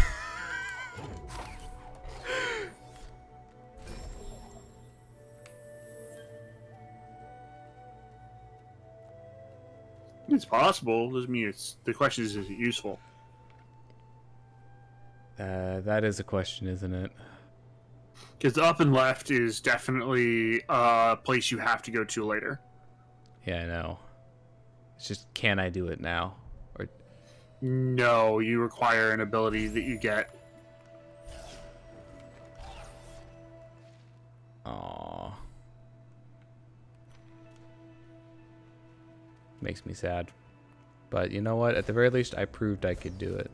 It's possible. Doesn't mean it's. The question is it useful? That is a question, isn't it? Because the up and left is definitely a place you have to go to later. Yeah, I know. It's just, can I do it now? Or No, you require an ability that you get. Aww. Makes me sad. But you know what? At the very least, I proved I could do it.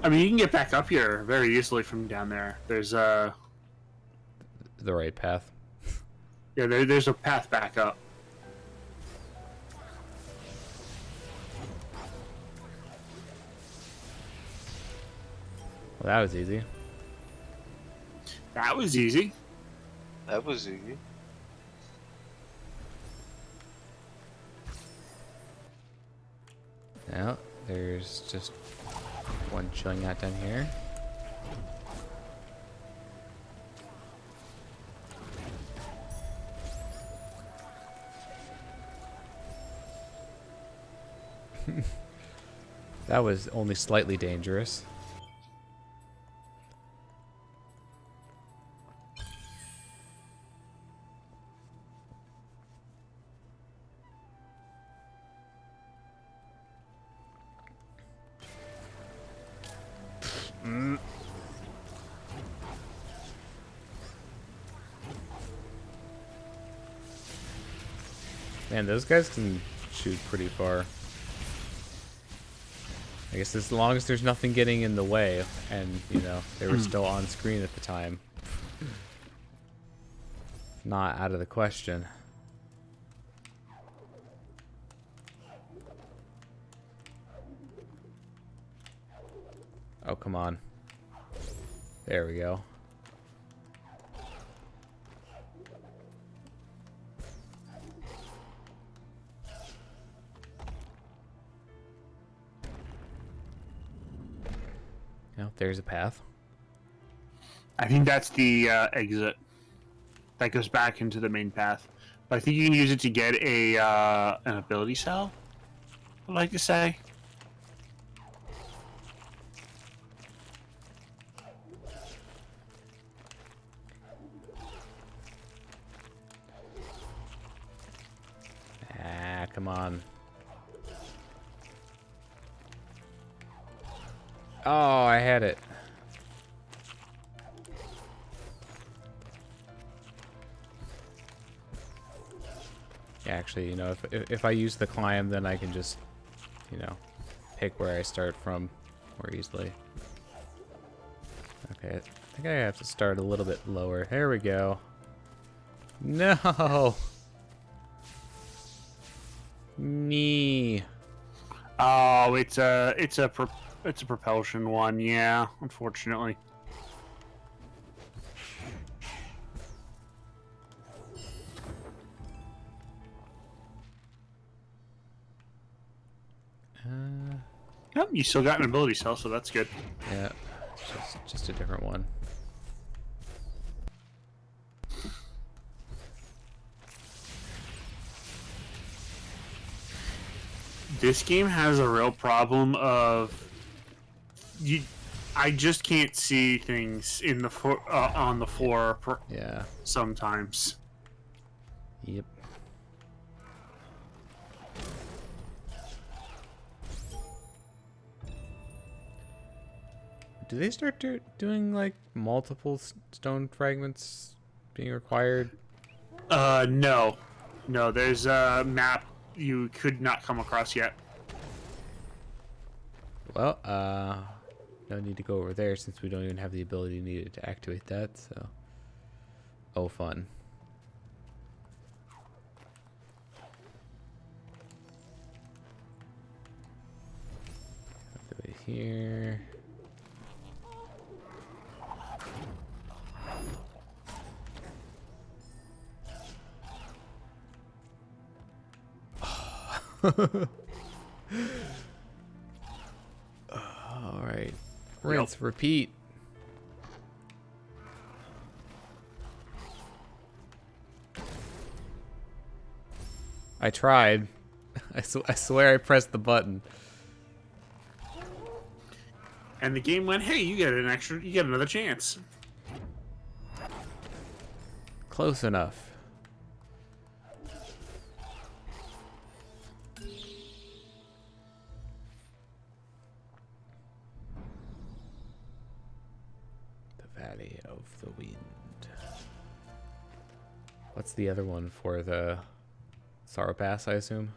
I mean, you can get back up here very easily from down there. There's The right path. yeah, there's a path back up. Well, that was easy. That was easy. That was easy. Now, there's just one chilling out down here. That was only slightly dangerous. Man, those guys can shoot pretty far. I guess as long as there's nothing getting in the way, and, you know, they were still on screen at the time. Not out of the question. Oh, come on. There we go. Now, there's a path. I think that's the exit. That goes back into the main path. But I think you can use it to get a an ability cell, I'd like to say. Oh, I had it. Yeah, actually, you know, if I use the climb, then I can just, you know, pick where I start from more easily. Okay, I think I have to start a little bit lower. There we go. No. Nee. Oh, it's a propulsion one. Yeah, unfortunately. Yep, you still got an ability cell, so that's good. Yeah, just a different one. This game has a real problem of I just can't see things in the on the floor. Yeah. Sometimes. Yep. Do they start doing like multiple stone fragments being required? No. There's a map you could not come across yet. Well, no need to go over there since we don't even have the ability needed to activate that. So, oh, fun. Have to wait here. All right, rinse, repeat. I tried. I swear I pressed the button. And the game went, "Hey, you get another chance." Close enough. Valley of the Wind. What's the other one for the Sorrow Pass, I assume?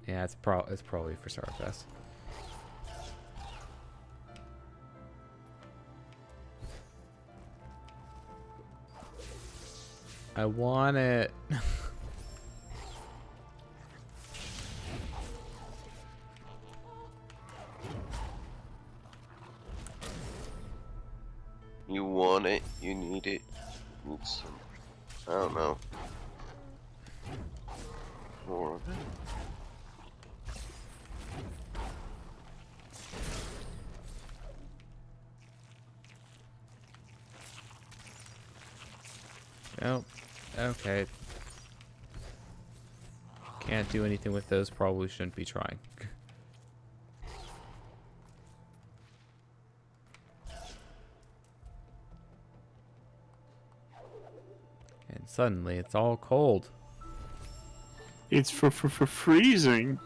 Yeah, it's probably for Sorrow Pass. I want it. You want it, you need it. Need some, I don't know, more of it. Oh, okay. Can't do anything with those, probably shouldn't be trying. And suddenly it's all cold. It's for freezing.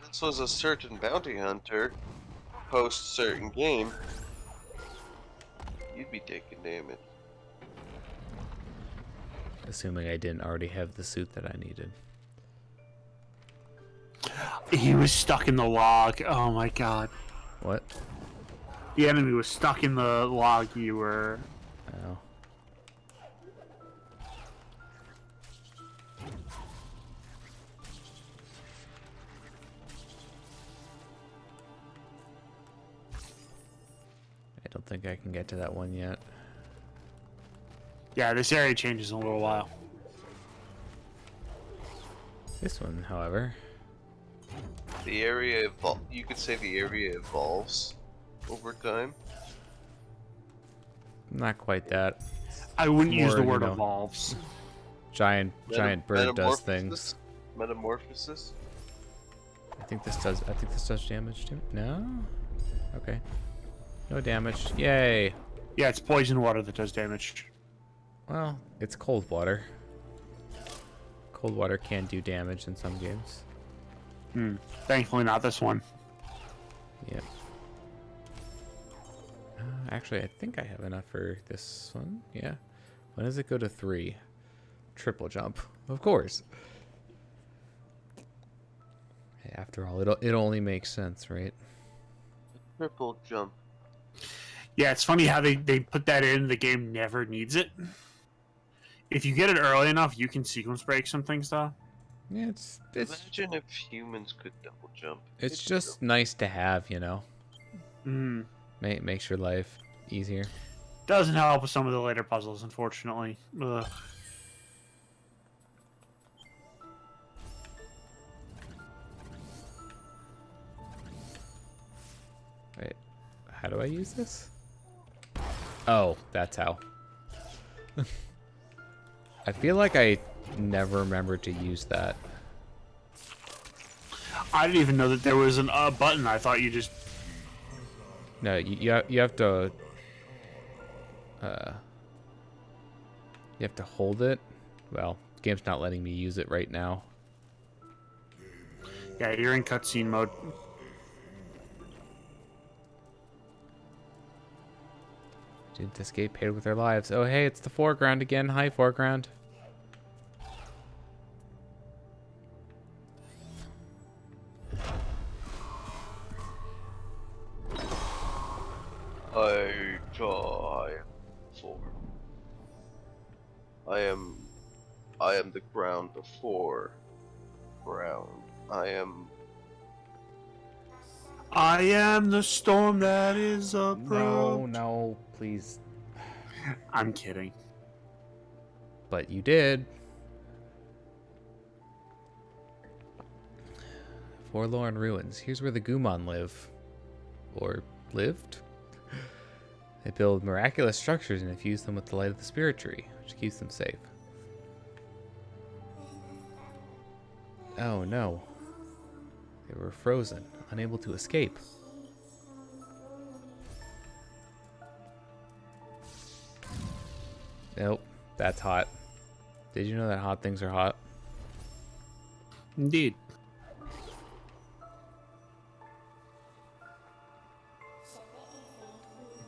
This was a certain bounty hunter post certain game. You'd be taking damage. Assuming I didn't already have the suit that I needed. He was stuck in the log. Oh my god. What? The enemy was stuck in the log you were... Oh. I don't think I can get to that one yet. Yeah, this area changes in a little while. This one, however. The area you could say the area evolves over time. Not quite that. I wouldn't use the More, word you know, evolves. Giant bird does Metamorphosis? things. Metamorphosis? I think this does damage too. No? Okay. No damage. Yay. Yeah, it's poison water that does damage. Well, it's cold water. Cold water can do damage in some games. Thankfully not this one. Yep. Actually, I think I have enough for this one. Yeah. When does it go to 3? Triple jump. Of course. Hey, after all, it only makes sense, right? Triple jump. Yeah, it's funny how they put that in. The game never needs it. If you get it early enough, you can sequence break some things, though. Yeah, it's Imagine if humans could double jump. it's just nice to have, you know. Mm. Makes your life easier. Doesn't help with some of the later puzzles, unfortunately. Ugh. Wait, how do I use this? Oh, that's how. I feel like I never remembered to use that. I didn't even know that there was a button. I thought you just... No, you have to you have to hold it. Well, the game's not letting me use it right now. Yeah, you're in cutscene mode. Didn't escape paid with their lives. Oh, hey, it's the foreground again. Hi, foreground. I try for. I am the ground before ground. I am the storm that is approached. No, please. I'm kidding. But you did. Forlorn Ruins. Here's where the Gumon live. Or lived? They build miraculous structures and infuse them with the light of the spirit tree, which keeps them safe. Oh no. They were frozen, unable to escape. Nope, that's hot. Did you know that hot things are hot? Indeed.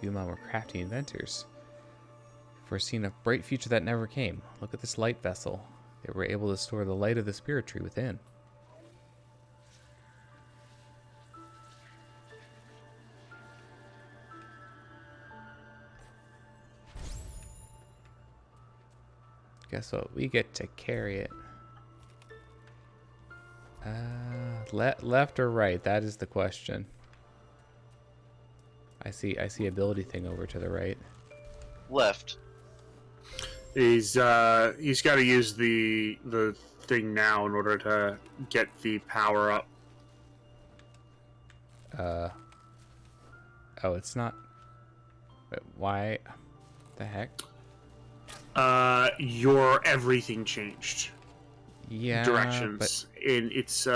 Gumon were crafty inventors, foreseeing a bright future that never came. Look at this light vessel. They were able to store the light of the spirit tree within. Guess what? We get to carry it. Left or right? That is the question. I see ability thing over to the right. left. He's got to use the thing now in order to get the power up. Oh, it's not. Wait, why? The heck? Your everything changed. Yeah. Directions. And it's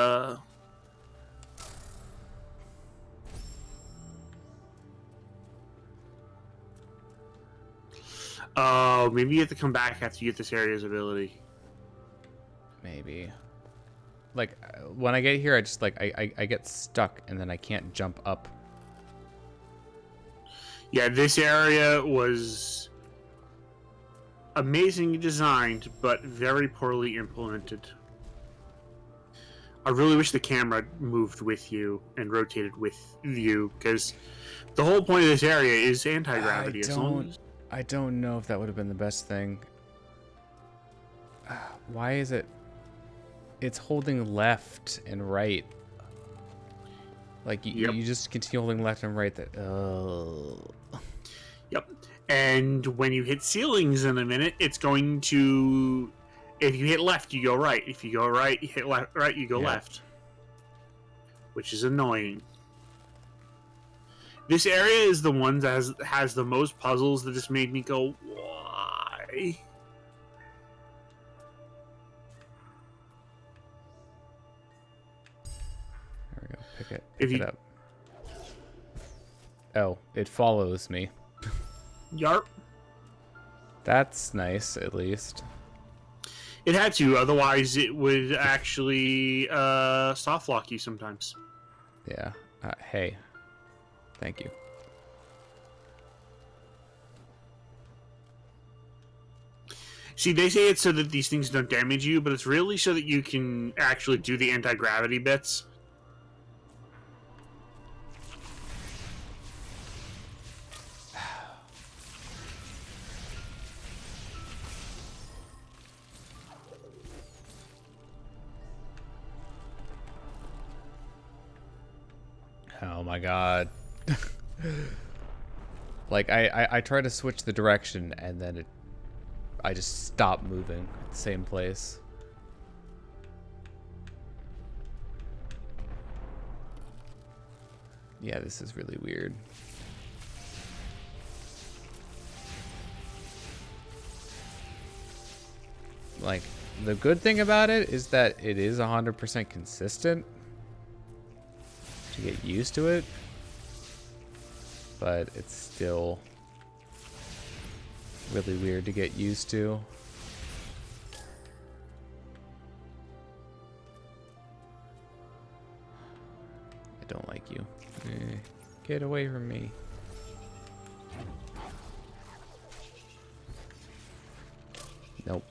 Oh, maybe you have to come back after you get this area's ability. Maybe. Like when I get here, I just I get stuck and then I can't jump up. Yeah, this area was amazingly designed, but very poorly implemented. I really wish the camera moved with you and rotated with you, because the whole point of this area is anti-gravity. I don't know if that would have been the best thing. Why is it? It's holding left and right. Like you just continue holding left and right. Yep. And when you hit ceilings in a minute, it's going to. If you hit left, you go right. If you go right, you hit left. Right, you go left. Which is annoying. This area is the one that has the most puzzles that just made me go, why? There we go. Pick it If you up. Oh, it follows me. Yarp. That's nice, at least. It had to, otherwise it would actually soft lock you sometimes. Yeah. Hey. Thank you. See, they say it's so that these things don't damage you, but it's really so that you can actually do the anti-gravity bits. Oh my god. Like, I try to switch the direction, and then I just stop moving at the same place. Yeah, this is really weird. Like, the good thing about it is that it is 100% consistent. To get used to it. But it's still really weird to get used to. I don't like you. Get away from me. Nope.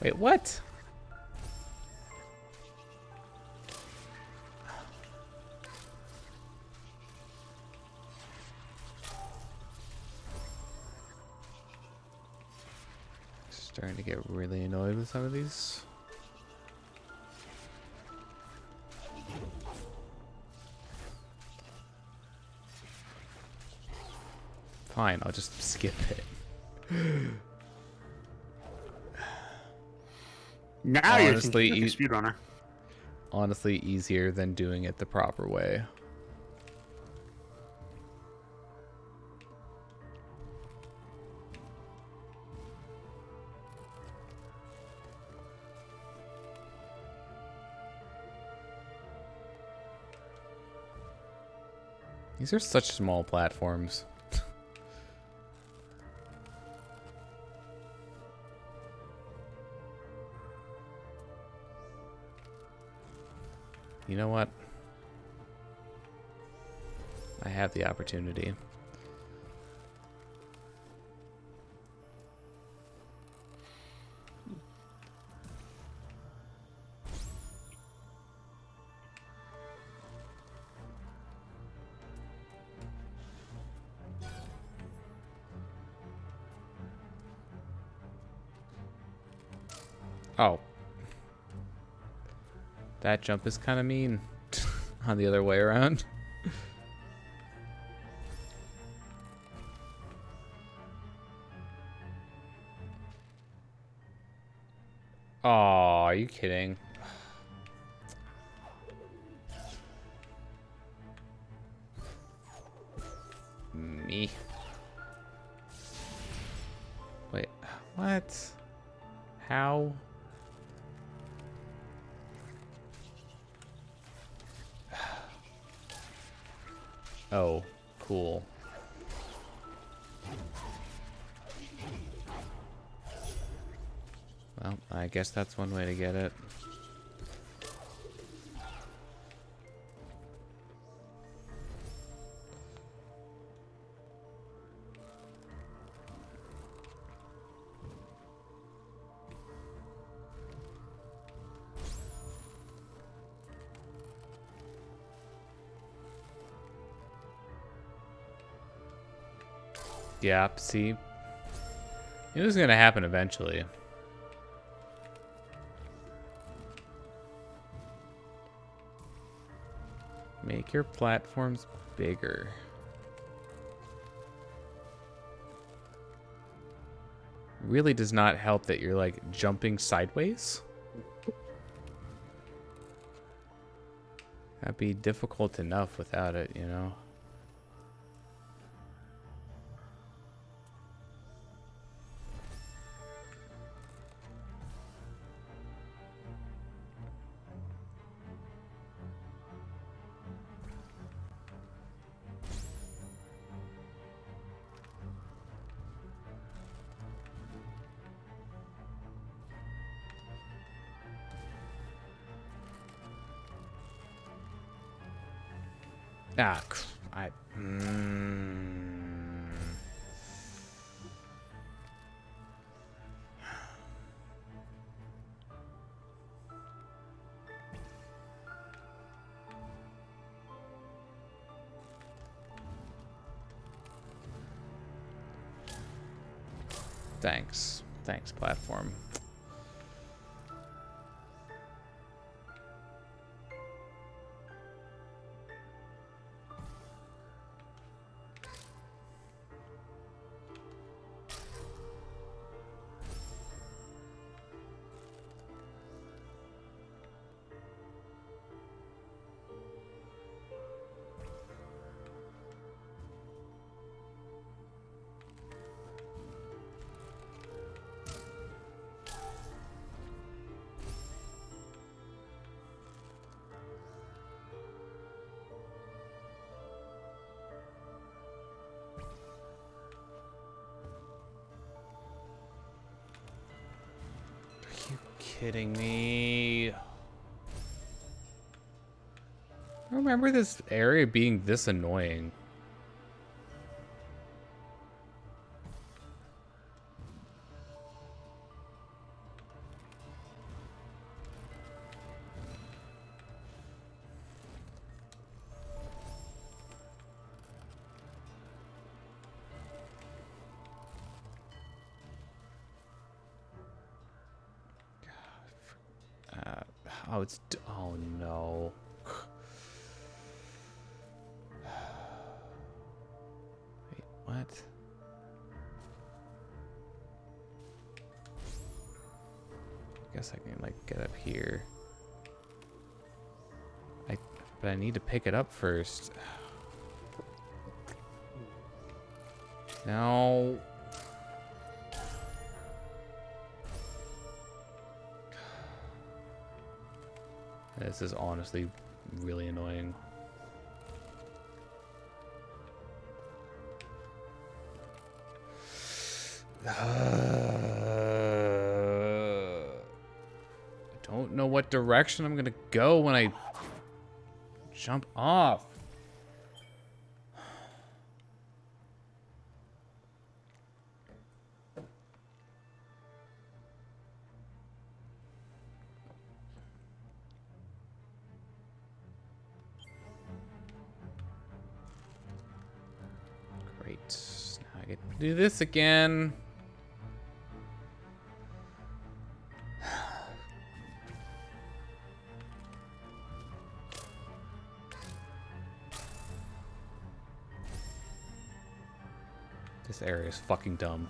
Wait, what? Starting to get really annoyed with some of these. Fine, I'll just skip it. Now you're thinking like a speedrunner. Honestly, easier than doing it the proper way. These are such small platforms. You know what? I have the opportunity. Oh. That jump is kind of mean. On the other way around. Oh, are you kidding? Me. Wait, what? How? Oh, cool. Well, I guess that's one way to get it. Yeah, see? It was gonna happen eventually. Make your platforms bigger. Really does not help that you're like jumping sideways. That'd be difficult enough without it, you know? Ah, I. Mm, thanks. Thanks, platform. Kidding me? I don't remember this area being this annoying. Oh, it's... Oh, no. Wait, what? I guess I can, like, get up here. But I need to pick it up first. No. This is honestly really annoying. I don't know what direction I'm gonna go when I jump off. Great. Now I get to do this again. This area is fucking dumb.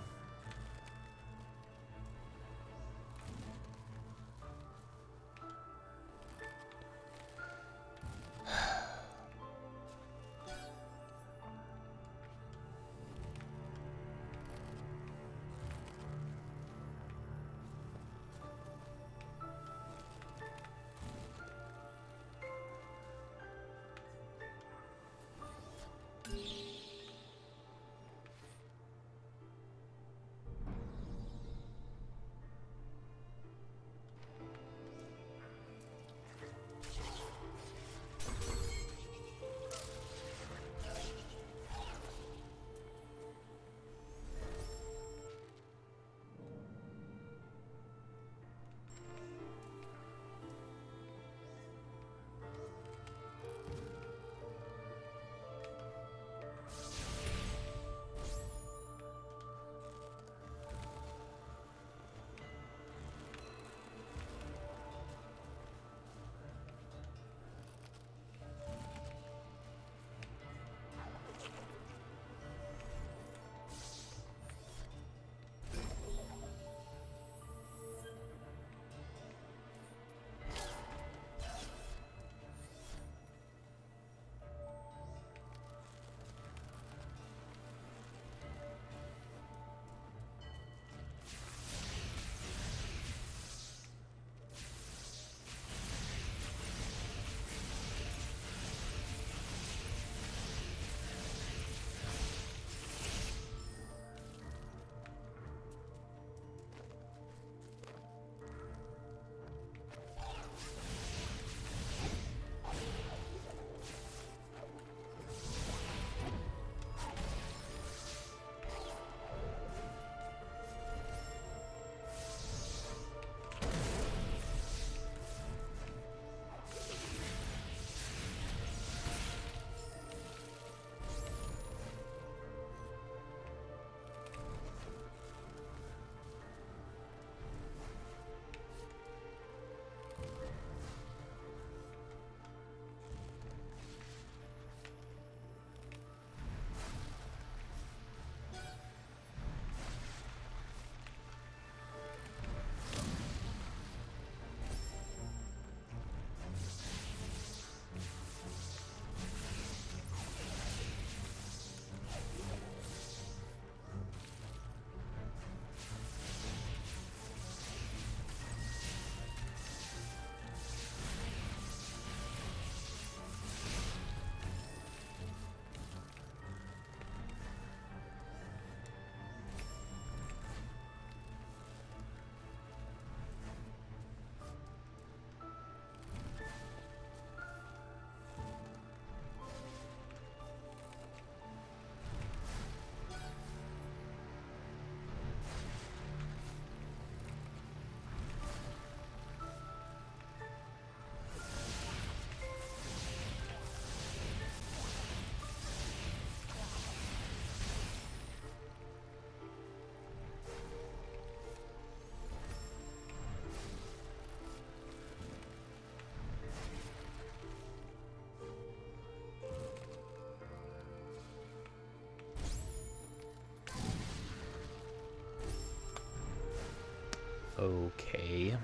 Okay.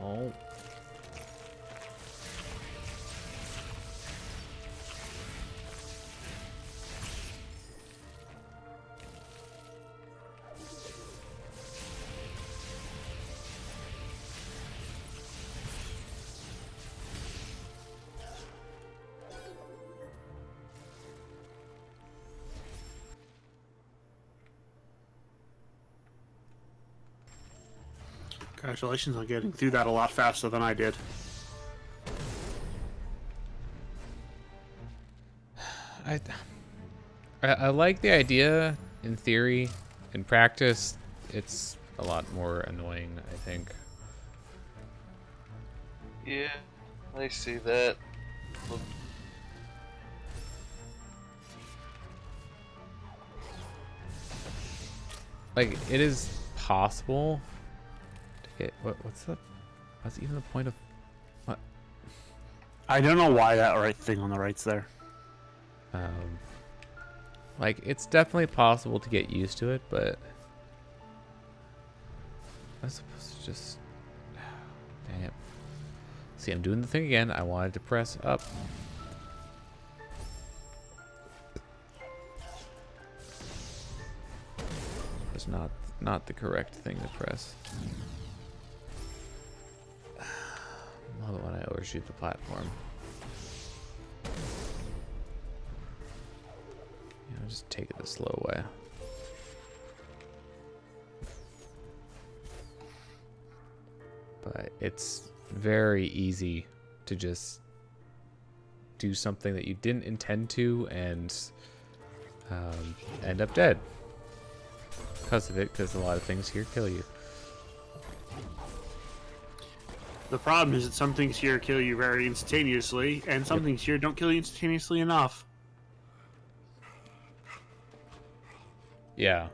No. Congratulations on getting through that a lot faster than I did. I like the idea in theory. In practice, it's a lot more annoying, I think. Yeah, I see that. Like, it is possible to get what's even the point of what? I don't know why that right thing on the right's there. Like, it's definitely possible to get used to it, but I'm supposed to just dang it. See, I'm doing the thing again. I wanted to press up. It's not the correct thing to press. I love it when I overshoot the platform. You know, just take it the slow way. But it's very easy to just do something that you didn't intend to and end up dead because of it, because a lot of things here kill you. The problem is that some things here kill you very instantaneously, and some things here don't kill you instantaneously enough. Yeah.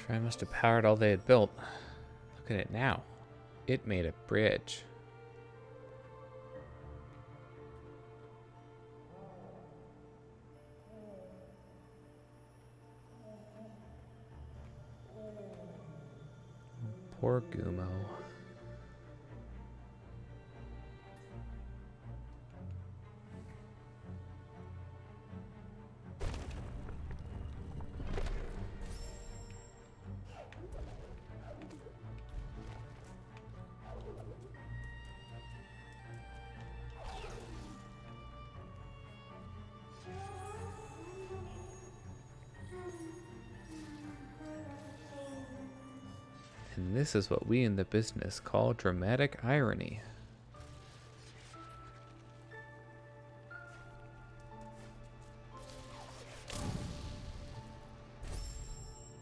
Shrine must have powered all they had built. Look at it now. It made a bridge. Poor Gumo. And this is what we in the business call dramatic irony.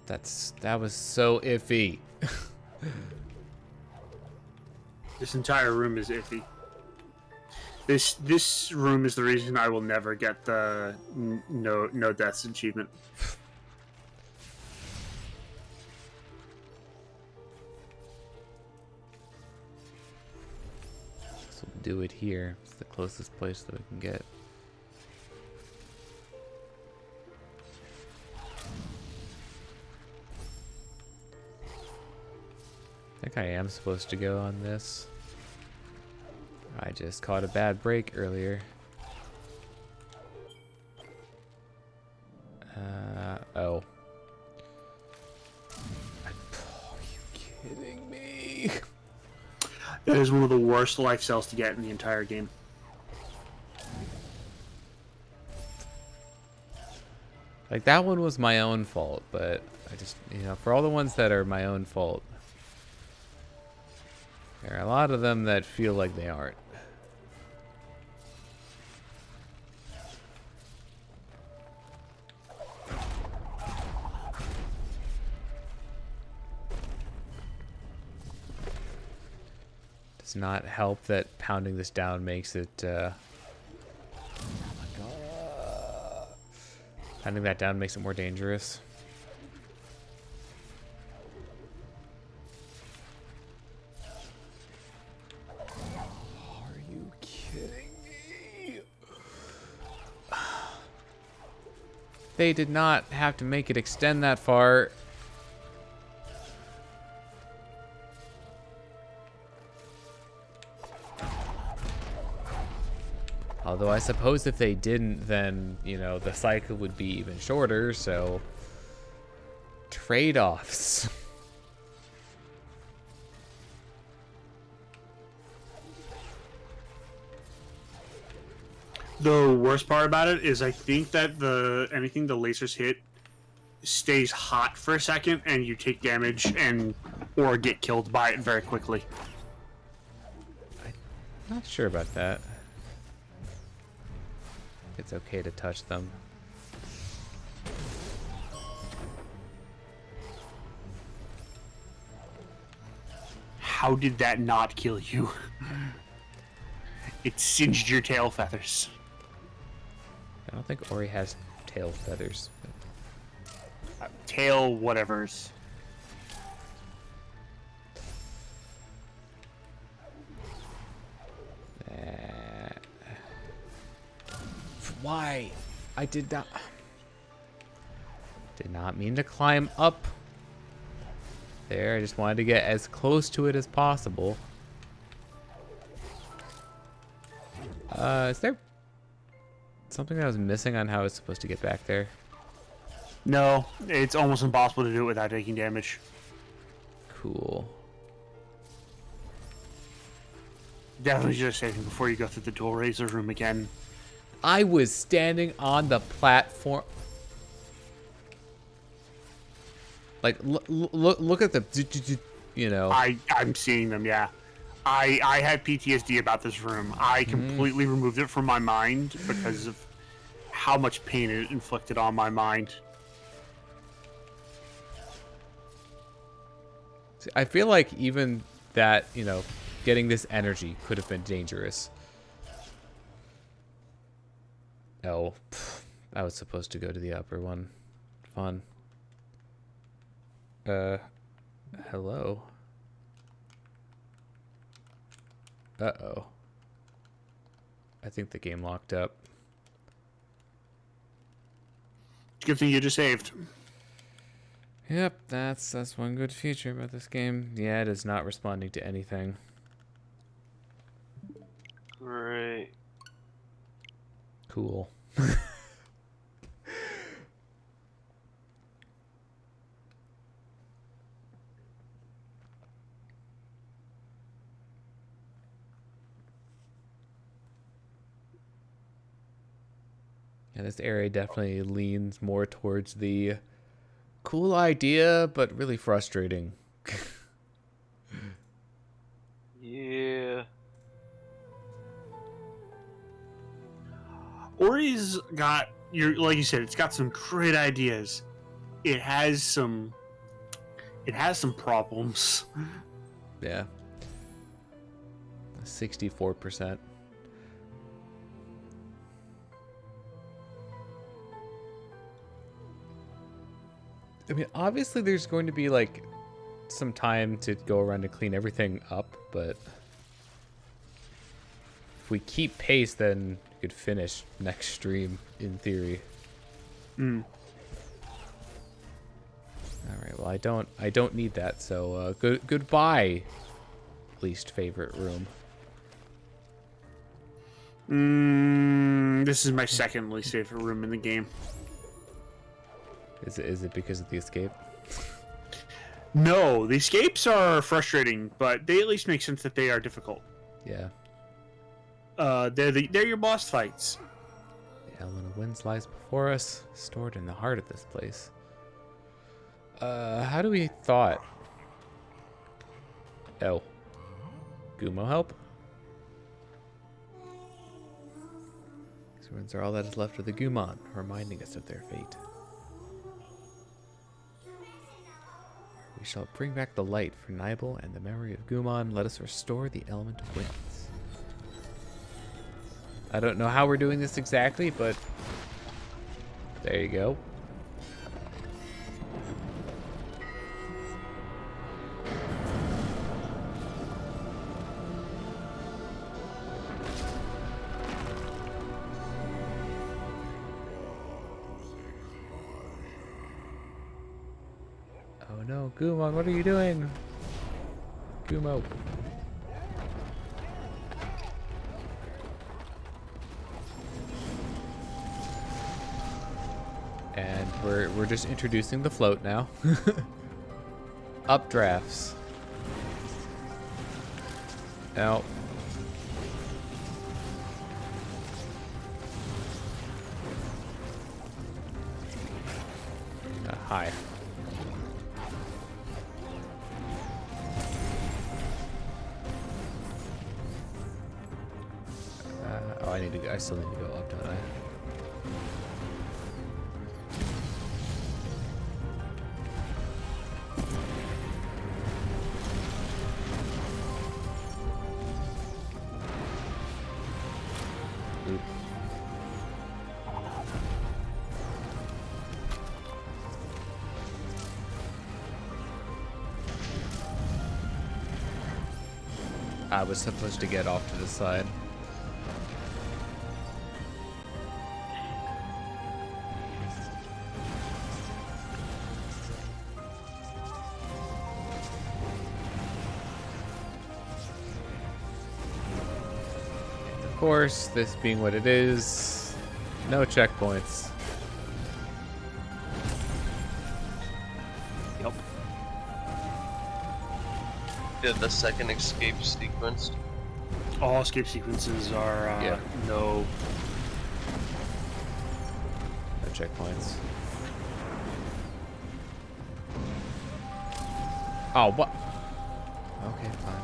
That was so iffy. This entire room is iffy. This room is the reason I will never get the no deaths achievement. So we'll do it here. It's the closest place that we can get. I think I am supposed to go on this. I just caught a bad break earlier. Oh. Are you kidding me? That is one of the worst life cells to get in the entire game. Like, that one was my own fault, but I just, for all the ones that are my own fault, there are a lot of them that feel like they aren't. Does not help that pounding this down makes it, oh my god. Pounding that down makes it more dangerous. They did not have to make it extend that far. Although I suppose if they didn't, then, the cycle would be even shorter, so... Trade-offs. The worst part about it is I think that anything the lasers hit stays hot for a second and you take damage or get killed by it very quickly. I'm not sure about that. It's okay to touch them. How did that not kill you? It singed your tail feathers. I don't think Ori has tail feathers. Tail whatevers. Why? I did not mean to climb up there. I just wanted to get as close to it as possible. Is there something that I was missing on how I was supposed to get back there? No, it's almost impossible to do it without taking damage. Cool. Definitely just saving before you go through the dual razor room again. I was standing on the platform. Like, look at the, I'm seeing them, yeah. I had PTSD about this room. I completely removed it from my mind because of how much pain it inflicted on my mind. I feel like even that, getting this energy could have been dangerous. Oh, I was supposed to go to the upper one. Fun. Hello? Uh-oh. I think the game locked up. Good thing you just saved. Yep, that's one good feature about this game. Yeah, it is not responding to anything. Great. Cool. Yeah, this area definitely leans more towards the cool idea, but really frustrating. Yeah. Ori's got like you said, it's got some great ideas. It has some problems. Yeah. 64%. I mean, obviously there's going to be, like, some time to go around and clean everything up, but if we keep pace, then we could finish next stream, in theory. Alright, well, I don't need that, so, goodbye, least favorite room. This is my second least favorite room in the game. Is it because of the escape? No, the escapes are frustrating, but they at least make sense that they are difficult. Yeah. They're your boss fights. The element of winds lies before us, stored in the heart of this place. How do we thought? Oh. Gumo help? These ruins are all that is left of the Gumon, reminding us of their fate. We shall bring back the light for Nibel and the memory of Gumon. Let us restore the element of winds. I don't know how we're doing this exactly, but there you go. Oh no, Gumon, what are you doing? Gumo. And we're just introducing the float now. Updrafts. Now. Hi. Oh, I still need to go up, don't I? Oop. I was supposed to get off to the side. Of course, this being what it is, no checkpoints. Yep. Did the second escape sequence? All escape sequences are Yeah. no. No checkpoints. Oh, what? Okay, fine.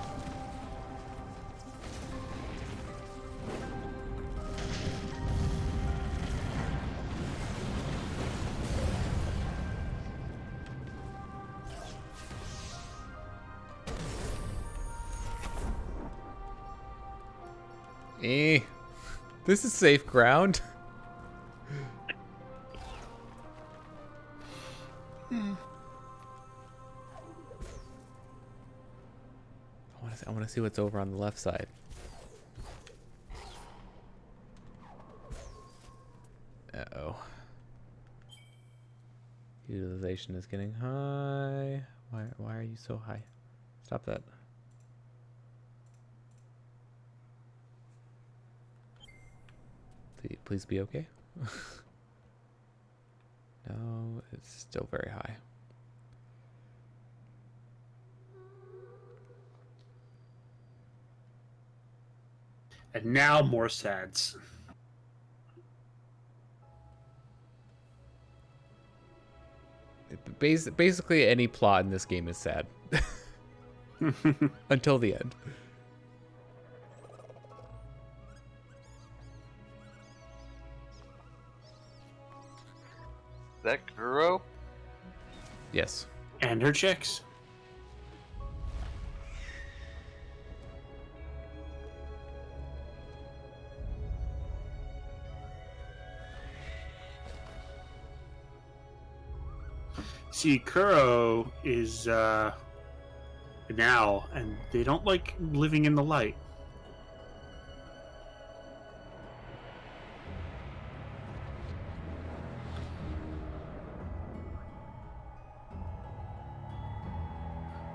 This is safe ground. I want to see what's over on the left side. Uh-oh. Utilization is getting high. Why are you so high? Stop that. Please be okay. No, it's still very high. And now more sads. Basically, any plot in this game is sad. Until the end. That Kuro? Yes. And her chicks. See, Kuro is an owl, and they don't like living in the light.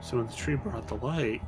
So when the tree brought the light,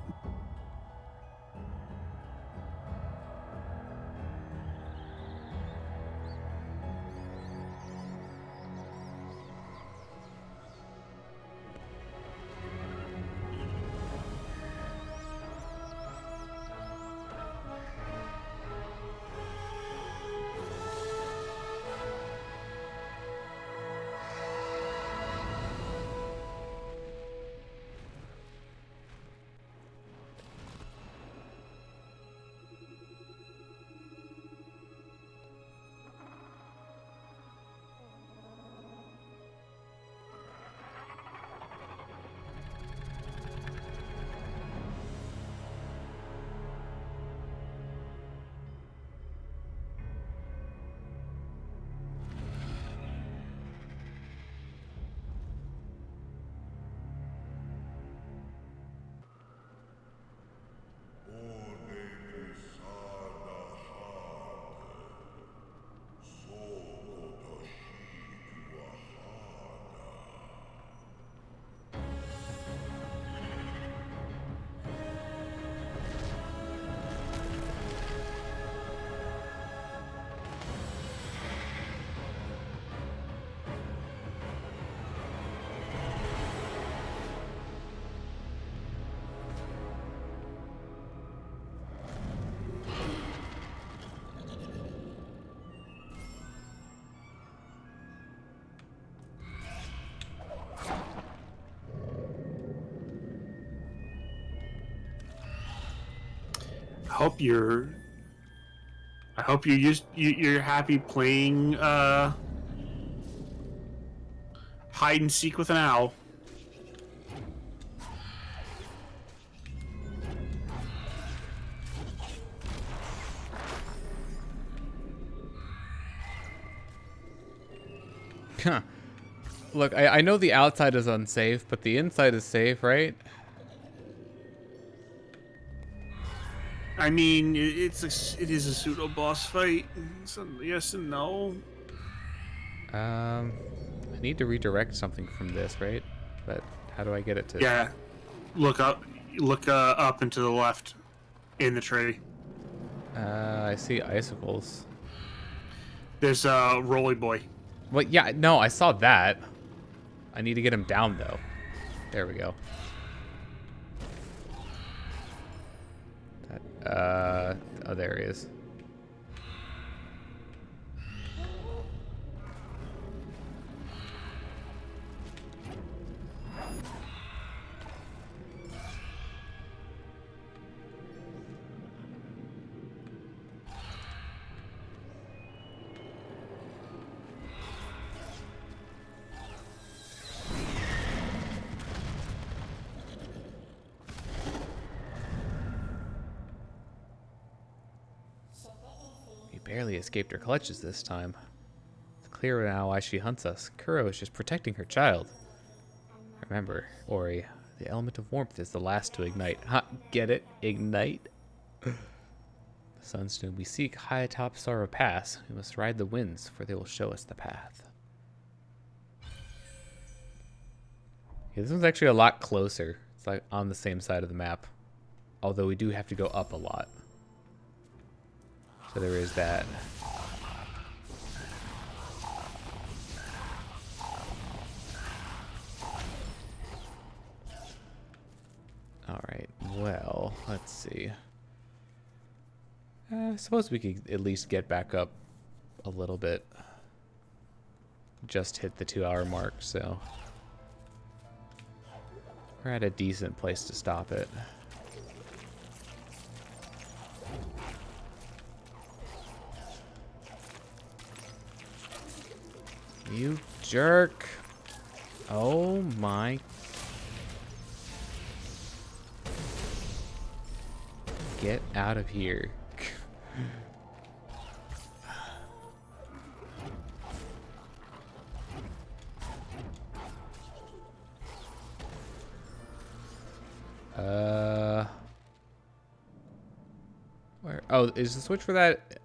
I hope you're happy playing hide and seek with an owl. Look, I know the outside is unsafe, but the inside is safe, right? I mean, it is a pseudo boss fight. So yes and no. I need to redirect something from this, right? But how do I get it to? Yeah, look up and to the left in the tree. I see icicles. There's a Rolly Boy. Well, yeah, no, I saw that. I need to get him down though. There we go. Oh, there he is. Barely escaped her clutches this time. It's clear now why she hunts us. Kuro is just protecting her child. Remember, Ori, the element of warmth is the last to ignite. Ha, get it? Ignite? The sunstone we seek high atop Sorrow Pass. We must ride the winds, for they will show us the path. Yeah, this one's actually a lot closer. It's like on the same side of the map. Although we do have to go up a lot. So there is that. Alright, well, let's see. I suppose we could at least get back up a little bit. Just hit the 2-hour mark, so we're at a decent place to stop it. You jerk. Oh my. Get out of here. Where? Oh, is the switch for that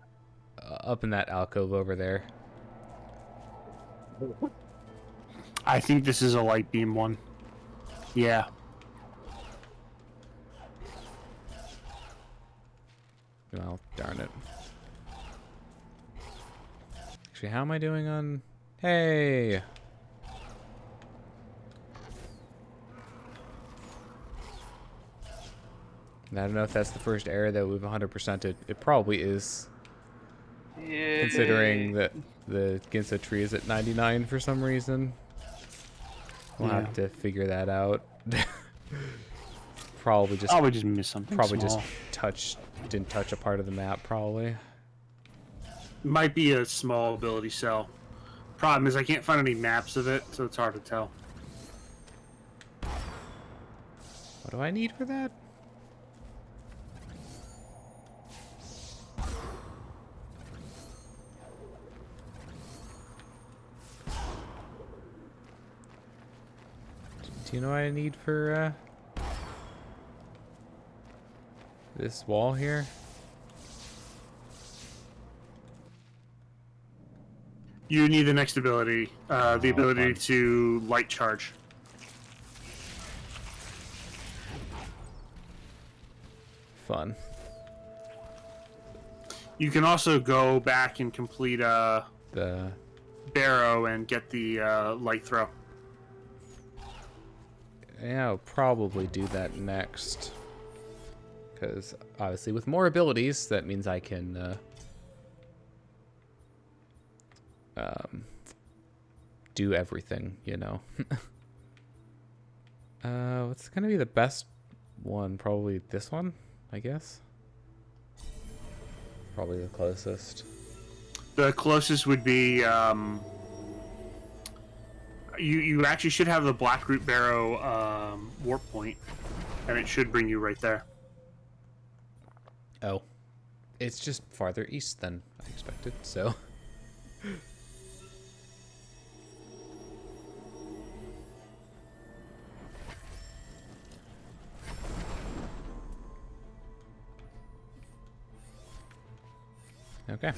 up in that alcove over there? I think this is a light beam one. Yeah. Well, darn it. Actually, how am I doing on... Hey! I don't know if that's the first error that we've 100%ed. It probably is. Yay. Considering that the Ginso Tree is at 99 for some reason. We'll have to figure that out. Probably just missed something small. Didn't touch a part of the map, probably. Might be a small ability cell. Problem is I can't find any maps of it, so it's hard to tell. What do I need for that? Do you know what I need for this wall here? You need the next ability, the ability to light charge. Fun. You can also go back and complete The Barrow and get the light throw. Yeah, I'll probably do that next. Because obviously with more abilities, that means I can do everything, you know. What's gonna be the best one? Probably this one, I guess. Probably the closest. The closest would be you actually should have the Blackroot Barrow warp point, and it should bring you right there. Oh, it's just farther east than I expected, so. Okay.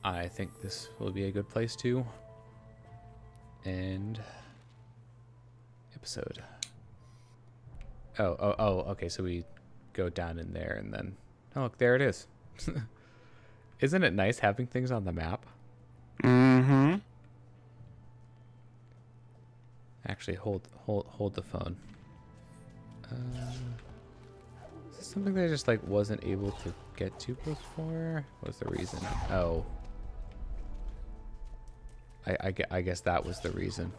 I think this will be a good place to end episode. Oh, okay, so we go down in there and then... Oh, look, there it is. Isn't it nice having things on the map? Mm-hmm. Actually, hold the phone. Is this something that I just, like, wasn't able to get to before? What was the reason? Oh. I guess that was the reason.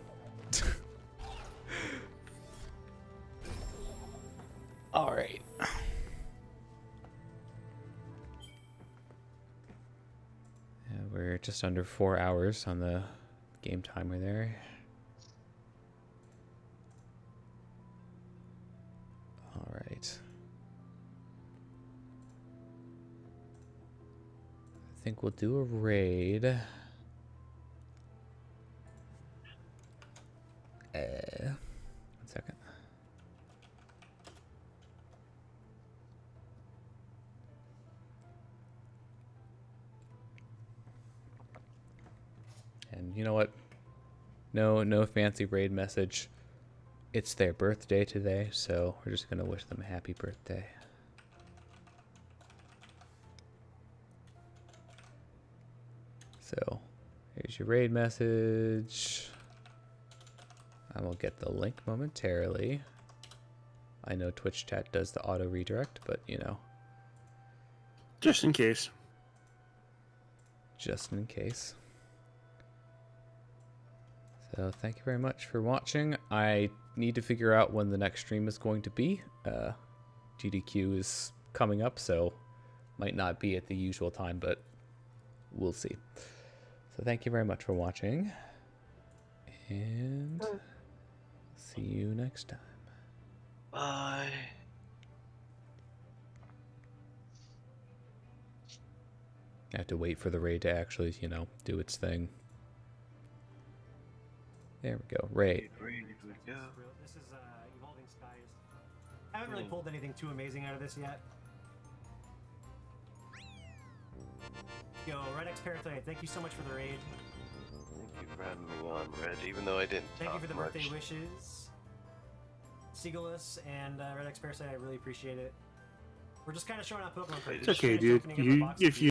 All right. Yeah, we're just under 4 hours on the game timer there. All right. I think we'll do a raid. One second. And you know what? No fancy raid message. It's their birthday today, so we're just gonna wish them a happy birthday. So here's your raid message. I will get the link momentarily. I know Twitch chat does the auto redirect, but you know. Just in case. Just in case. So thank you very much for watching. I need to figure out when the next stream is going to be. GDQ is coming up, so might not be at the usual time, but we'll see. So thank you very much for watching. And see you next time. Bye. I have to wait for the raid to actually, you know, do its thing. There we go. Raid. Ready to go. This is Evolving Skies. I haven't really pulled anything too amazing out of this yet. Yo, Red X Parathite, thank you so much for the raid. Thank you for having me on, Red, even though I didn't Thank you for the much. birthday wishes. Seagullus and Red X Parasite, I really appreciate it. We're just kind of showing out Pokemon. It's okay, dude. If you